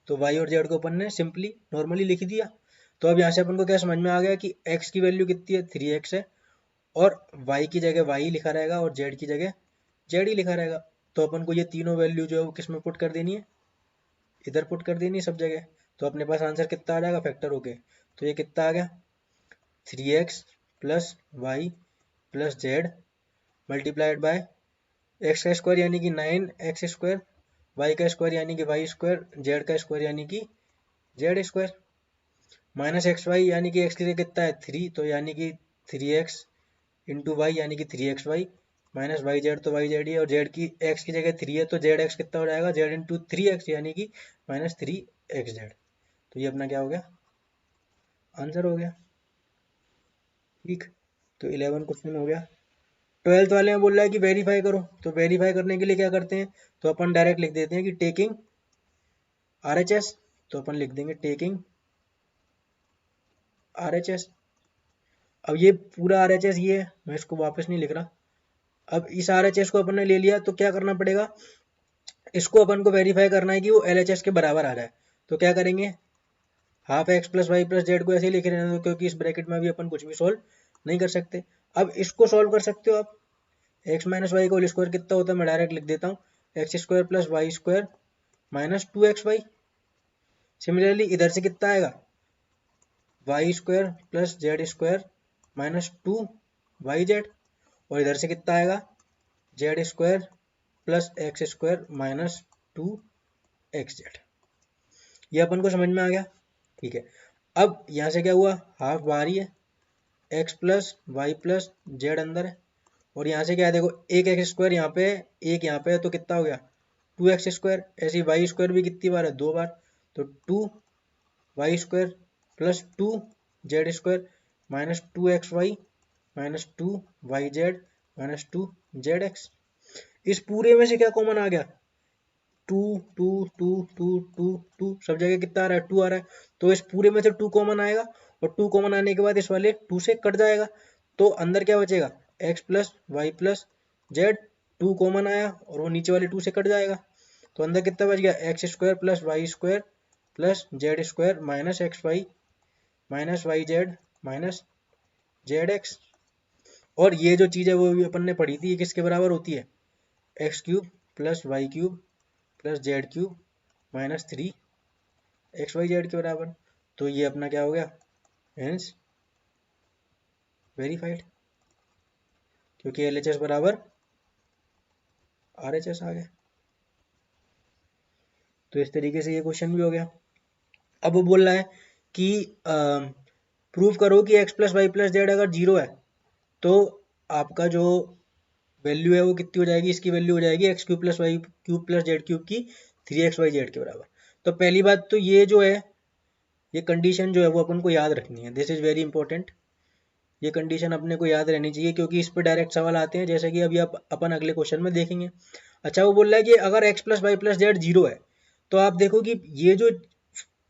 तो y और z को अपन ने सिंपली नॉर्मली लिख दिया। तो अब यहाँ से अपन को क्या समझ में आ गया कि x की वैल्यू कितनी है 3x है, और y की जगह y लिखा रहेगा और z की जगह z ही लिखा रहेगा। तो अपन को ये तीनों वैल्यू जो है वो किस में पुट कर देनी है, इधर पुट कर देनी है सब जगह। तो अपने पास आंसर कितना आ जाएगा फैक्टर होके, तो ये कितना आ गया 3x plus y plus z multiplied by x का स्क्वायर यानी कि 9x स्क्वायर, वाई का स्क्वायर यानी कि वाई स्क्वायर, जेड का स्क्वायर यानी कि z square minus x y यानी कि एक्स की जगह कितना है 3, तो यानी कि 3x इंटू वाई यानी कि 3xy माइनस वाई जेड, तो वाई जेड ही है, और जेड की एक्स की जगह 3 है तो जेड एक्स कितना हो जाएगा जेड इंटू 3x यानी कि माइनस 3xz। तो ये अपना क्या हो गया आंसर हो गया। ठीक, तो 11 क्वेश्चन हो गया। 12th वाले में बोल रहा है कि वेरीफाई करो, तो वेरीफाई करने के लिए क्या करते हैं, तो अपन डायरेक्ट लिख देते हैं कि टेकिंग RHS। तो अपन लिख देंगे टेकिंग RHS। अब ये पूरा RHS ये है, मैं इसको वापस नहीं लिख रहा। अब इस RHS को अपन ने ले लिया तो क्या करना पड़ेगा, इसको अपन को वेरीफाई करना है कि वो LHS के बराबर आ जाए। तो क्या करेंगे, half x plus y plus z को ऐसे ही लिख रहे हैं, क्योंकि इस ब्रैकेट में भी अपन कुछ भी सोल्व नहीं कर सकते। अब इसको सोल्व कर सकते हो आप, एक्स माइनस वाई का होल स्क्वायर कितना होता है, मैं डायरेक्ट लिख देता हूँ x square plus y square minus 2xy। Similarly इधर से कितना आएगा y square plus z square minus 2yz, और इधर से कितना आएगा z square plus x square minus 2xz। ये अपन को समझ में आ गया। ठीक है, अब यहाँ से क्या हुआ, हाफ बाहर ही है, x plus y plus z अंदर है, और यहाँ से क्या है देखो एक एक्स स्क्वायर यहाँ पे है, एक यहाँ पे है, तो कितना हो गया 2x स्क्वायर। ऐसे ही वाई स्क्वायर भी कितनी बार है 2 बार, तो 2y square plus 2z square minus 2xy minus 2yz minus 2zx। इस पूरे में से क्या कॉमन आ गया, two two two two two two, सब जगह कितना आ रहा है 2 आ रहा है, तो इस पूरे में से 2 कॉमन आएगा, और 2 कॉमन आने के बाद इस वाले 2 से कट जाएगा, तो अंदर क्या बचेगा x plus y plus z, 2 common आया और वो नीचे वाले 2 से कट जाएगा, तो अंदर कितना बच गया x square plus y square plus z square minus x y minus y z minus z x. और ये जो चीज़ है वो भी अपन ने पढ़ी थी, ये किसके बराबर होती है x cube plus y cube plus z cube minus 3xyz के बराबर। तो ये अपना क्या हो गया हेंस वेरीफाइड, क्योंकि LHS बराबर RHS आ गया। तो इस तरीके से ये क्वेश्चन भी हो गया। अब वो बोल रहा है कि प्रूव करो कि x plus y plus z अगर जीरो है तो आपका जो वैल्यू है वो कितनी हो जाएगी, इसकी वैल्यू हो जाएगी x cube plus y cube plus z cube की 3xyz के बराबर। तो पहली बात तो ये जो है ये कंडीशन जो है वो अपन को याद रखनी है, दिस इज वेरी इंपॉर्टेंट। ये कंडीशन अपने को याद रहनी चाहिए क्योंकि इस पर डायरेक्ट सवाल आते हैं, जैसे कि अभी अपन अगले क्वेश्चन में देखेंगे। अच्छा, वो बोल रहा है कि अगर x plus y plus z zero है तो आप देखो कि ये जो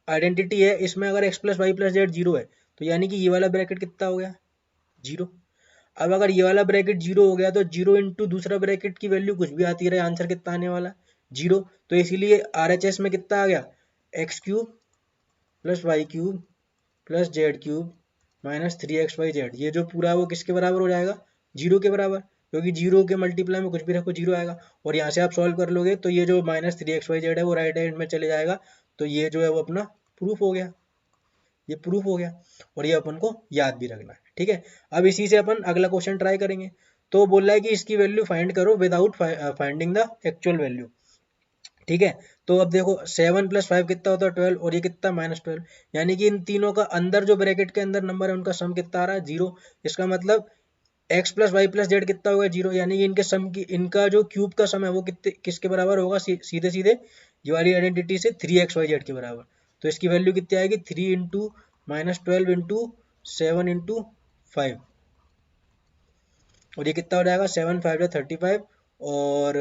आइडेंटिटी है इसमें अगर x plus y plus z zero है तो यानी कि ये वाला ब्रैकेट कितना हो गया, जीरो। अब अगर ये वाला ब्रैकेट जीरो हो गया तो जीरो इंटू दूसरा ब्रैकेट की वैल्यू कुछ भी आती रहे, आंसर कितना आने वाला, जीरो। तो इसीलिए RHS में कितना आ गया, x cube plus y cube plus z cube minus 3xyz। ये जो पूरा है वो किसके बराबर हो जाएगा, जीरो के बराबर, क्योंकि जीरो के मल्टीप्लाई में कुछ भी रखो जीरो आएगा। और यहाँ से आप सॉल्व कर लोगे तो ये जो माइनस 3xyz है वो राइट हैंड में चले जाएगा। तो ये जो है वो अपना प्रूफ हो गया, ये प्रूफ हो गया। और ये अपन को याद भी रखना है, ठीक है। अब इसी से अपन अगला क्वेश्चन ट्राई करेंगे। तो बोल रहा है कि इसकी वैल्यू फाइंड करो without finding the actual value, ठीक है। तो अब देखो 7 प्लस 5 कितना होता है 12, और ये कितना -12, यानी कि इन तीनों का अंदर जो ब्रैकेट के अंदर नंबर है उनका सम कितना आ रहा है, जीरो। इसका मतलब x plus y plus z कितना होगा, जीरो। यानी कि इनके सम की, इनका जो क्यूब का सम है वो कितने किसके बराबर होगा, सीधे सीधे ये वाली आइडेंटिटी से 3xyz के बराबर। तो इसकी वैल्यू कितनी आएगी, 3 इंटू -12 इंटू 7 इंटू 5, और ये कितना हो जाएगा, 7 5 35 और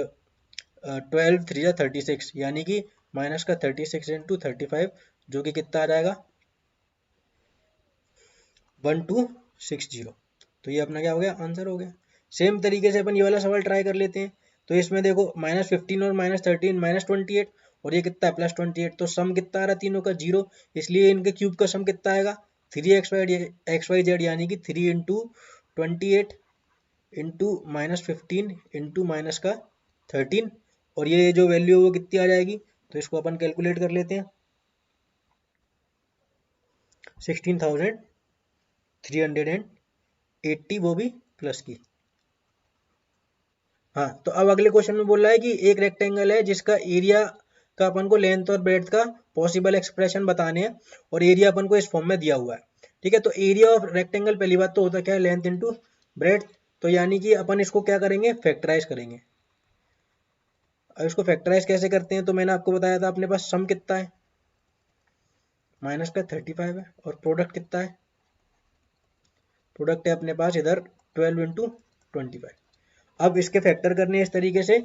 12 3 36, यानी कि माइनस का 36 इंटू 35, जो कि कितना आ जाएगा 1260। तो ये अपना क्या हो गया, आंसर हो गया। सेम तरीके से अपन ये वाला सवाल ट्राई कर लेते हैं। तो इसमें देखो -15 और -13 -28, और ये कितना है +28। तो सम कितना आ रहा है तीनों का, जीरो। इसलिए इनके क्यूब का सम कितना आएगा, 3xyz, यानी कि 3 इंटू 28 इंटू -15 इंटू माइनस का 13, और ये जो वैल्यू है वो कितनी आ जाएगी, तो इसको अपन कैलकुलेट कर लेते हैं, 16,380, वो भी प्लस की। हाँ, तो अब अगले क्वेश्चन में बोल रहा है कि एक रेक्टेंगल है जिसका एरिया का अपन को लेंथ और ब्रेड्थ का पॉसिबल एक्सप्रेशन बताने हैं, और एरिया अपन को इस फॉर्म में दिया हुआ है, ठीक है। तो एरिया ऑफ रेक्टेंगल पहली बात तो होता क्या है, लेंथ इंटू ब्रेड्थ। तो यानी कि अपन इसको क्या करेंगे, फैक्टराइज करेंगे। अब इसको फैक्टराइज कैसे करते हैं, तो मैंने आपको बताया था अपने पास सम कितना है, माइनस का 35 है, और प्रोडक्ट कितना है, प्रोडक्ट है अपने पास इधर 12 इंटू 25। अब इसके फैक्टर करने हैं इस तरीके से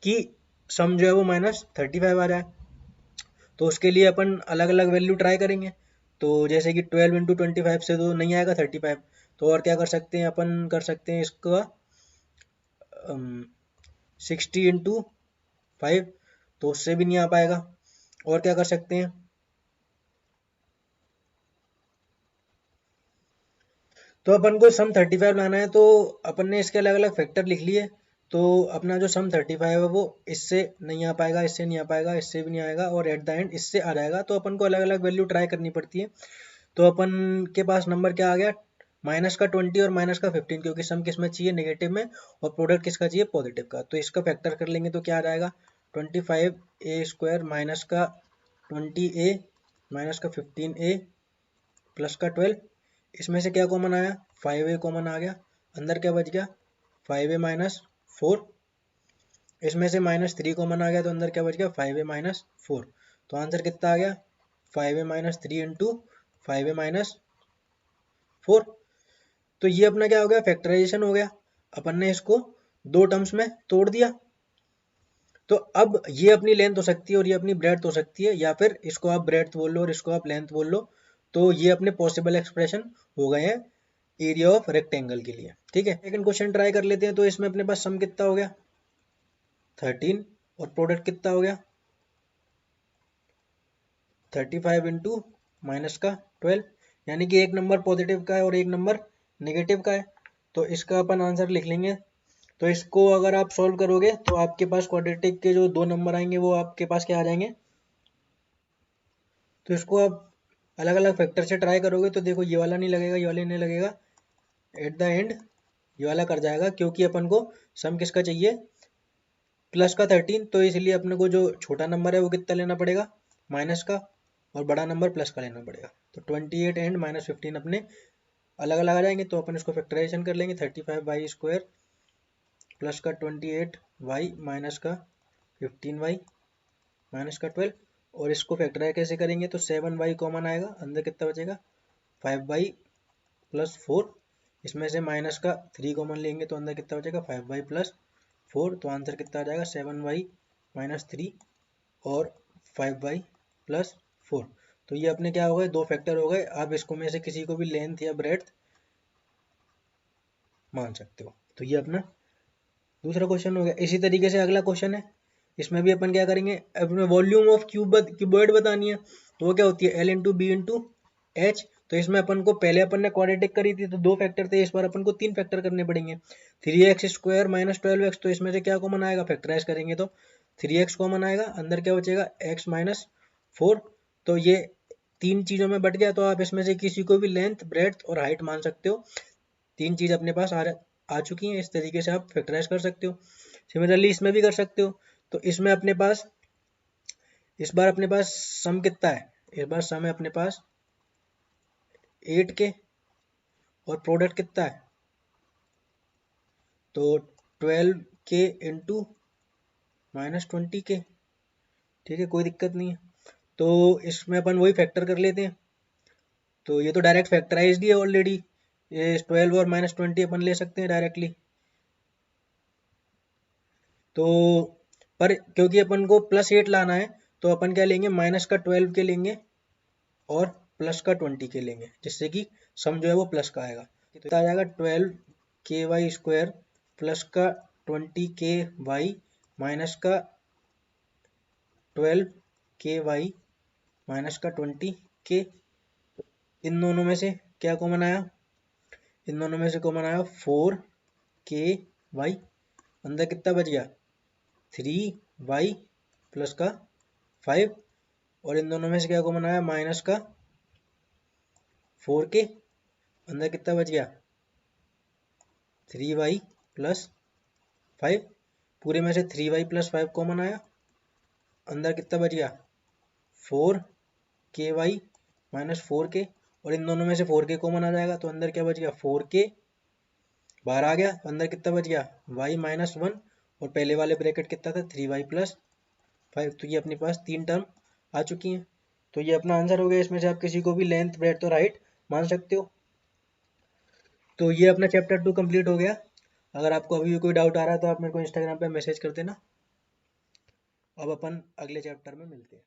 कि सम जो है वो -35 आ जाए। तो उसके लिए अपन अलग अलग वैल्यू ट्राई करेंगे। तो जैसे कि 12 इंटू 25 से तो नहीं आएगा 35, तो और क्या कर सकते हैं, अपन कर सकते हैं इसका 60 इंटू 5, तो उससे भी नहीं आ पाएगा। और क्या कर सकते हैं, तो अपन को सम 35 लाना है, तो अपन ने इसके अलग अलग फैक्टर लिख लिए। तो अपना जो सम 35 है वो इससे नहीं आ पाएगा, इससे नहीं आ पाएगा, इससे भी नहीं आएगा, और एट द एंड इससे आ जाएगा। तो अपन को अलग अलग वैल्यू ट्राई करनी पड़ती है। तो अपन के पास नंबर क्या आ गया, माइनस का 20 और माइनस का 15, क्योंकि सम किस में चाहिए, नेगेटिव में, और प्रोडक्ट किसका चाहिए, पॉजिटिव का। तो इसका फैक्टर कर लेंगे तो क्या आ जाएगा, 25a² माइनस का 20a माइनस का 15a प्लस का 12। इसमें से क्या कॉमन आया, 5a कॉमन आ गया, अंदर क्या बच गया, 5a माइनस 4। इसमें से -3 कॉमन आ गया, तो अंदर क्या बच गया, 5a माइनस 4। तो आंसर कितना आ गया, 5a minus 3 into 5a minus 4। तो ये अपना क्या हो गया, फैक्टराइजेशन हो गया। अपन ने इसको दो टर्म्स में तोड़ दिया। तो अब ये अपनी लेंथ हो सकती है और ये अपनी ब्रेड्थ हो सकती है, या फिर इसको आप ब्रेड्थ बोल लो और इसको आप लेंथ बोल लो। तो ये अपने पॉसिबल एक्सप्रेशन हो गए हैं एरिया ऑफ रेक्टेंगल के लिए, ठीक है। सेकंड क्वेश्चन ट्राई कर लेते हैं। तो इसमें अपने पास सम कितना हो गया, 13, और प्रोडक्ट कितना हो गया, 35 इंटू माइनस का 12, यानी कि एक नंबर पॉजिटिव का है और एक नंबर नेगेटिव का है। तो इसका अपन आंसर लिख लेंगे। तो इसको अगर आप सॉल्व करोगे तो आपके पास क्वाड्रेटिक के जो दो नंबर आएंगे वो आपके पास क्या आ जाएंगे। तो इसको आप अलग अलग फैक्टर से ट्राई करोगे तो देखो ये वाला नहीं लगेगा, ये वाला नहीं लगेगा, एट द एंड ये वाला कर जाएगा, क्योंकि अपन को सम किसका चाहिए, प्लस का 13। तो इसलिए अपने को जो छोटा नंबर है वो कितना लेना पड़ेगा, माइनस का, और बड़ा नंबर प्लस का लेना पड़ेगा। तो 28 एंड -15 अपने अलग अलग आ जाएंगे, तो अपन इसको फैक्टराइजेशन कर लेंगे। 35y² प्लस का 28y माइनस का 15y माइनस का 12, और इसको फैक्टराइज कैसे करेंगे, तो 7y कॉमन आएगा, अंदर कितना बचेगा 5y प्लस 4, इसमें से माइनस का 3 कॉमन लेंगे तो अंदर कितना बचेगा 5y प्लस 4, तो आंसर कितना आ जाएगा 7y माइनस 3 और 5y प्लस 4। तो ये अपने क्या हो गए, दो फैक्टर हो गए। आप इसको में से किसी को भी लेंथ या ब्रेड्थ मान सकते हो। तो ये अपना दूसरा क्वेश्चन हो गया। इसी तरीके से अगला क्वेश्चन है, इसमें भी अपन क्या करेंगे, अपने वॉल्यूम ऑफ क्यूबॉइड बतानी है, तो वो क्या होती है L into b into h. तो इसमें अपन को पहले अपन ने क्वाड्रेटिक करी थी तो दो फैक्टर थे, इस बार अपन को तीन फैक्टर करने पड़ेंगे। 3x² माइनस 12x, तो इसमें से क्या कॉमन आएगा, फैक्टराइज करेंगे तो 3x कॉमन आएगा, अंदर क्या बचेगा x माइनस 4। तो ये तीन चीजों में बट गया, तो आप इसमें से किसी को भी लेंथ ब्रेड्थ और हाइट मान सकते हो। तीन चीज अपने पास आ चुकी हैं, इस तरीके से आप फैक्टराइज कर सकते हो। सिमिलरली इसमें भी कर सकते हो। तो इसमें अपने पास इस बार अपने पास सम कितना है, इस बार सम है अपने पास 8k और प्रोडक्ट कितना है, तो 12k इंटू माइनस 20k। ठीक है, कोई दिक्कत नहीं है। तो इसमें अपन वही फैक्टर कर लेते हैं। तो ये तो डायरेक्ट फैक्टराइज्ड ही है ऑलरेडी, ये 12 और -20 अपन ले सकते हैं डायरेक्टली। तो पर क्योंकि अपन को +8 लाना है, तो अपन क्या लेंगे, माइनस का 12 के लेंगे और प्लस का 20 के लेंगे, जिससे कि सम जो है वो प्लस का आएगा। तो आ जाएगा 12ky² प्लस का 20ky माइनस का 12ky माइनस का 20k। इन दोनों में से क्या कॉमन आया, इन दोनों में से कॉमन आया 4ky, अंदर कितना बच गया 3y प्लस का 5, और इन दोनों में से क्या कॉमन आया माइनस का 4k, अंदर कितना बच गया 3y प्लस 5, पूरे में से 3y प्लस 5 कॉमन आया, अंदर कितना बच गया 4ky माइनस 4k, और इन दोनों में से 4k कॉमन आ जाएगा, तो अंदर क्या बच गया 4k, बाहर आ गया, अंदर कितना बच गया y माइनस 1, और पहले वाले ब्रैकेट कितना था 3y प्लस 5। तो ये अपने पास तीन टर्म आ चुकी हैं। तो ये अपना आंसर हो गया। इसमें से आप किसी को भी लेंथ ब्रेड्थ और हाइट मान सकते हो। तो ये अपना चैप्टर 2 कंप्लीट हो गया। अगर आपको अभी भी कोई डाउट आ रहा है तो आप मेरे को इंस्टाग्राम पे मैसेज कर देना। अब अपन अगले चैप्टर में मिलते हैं।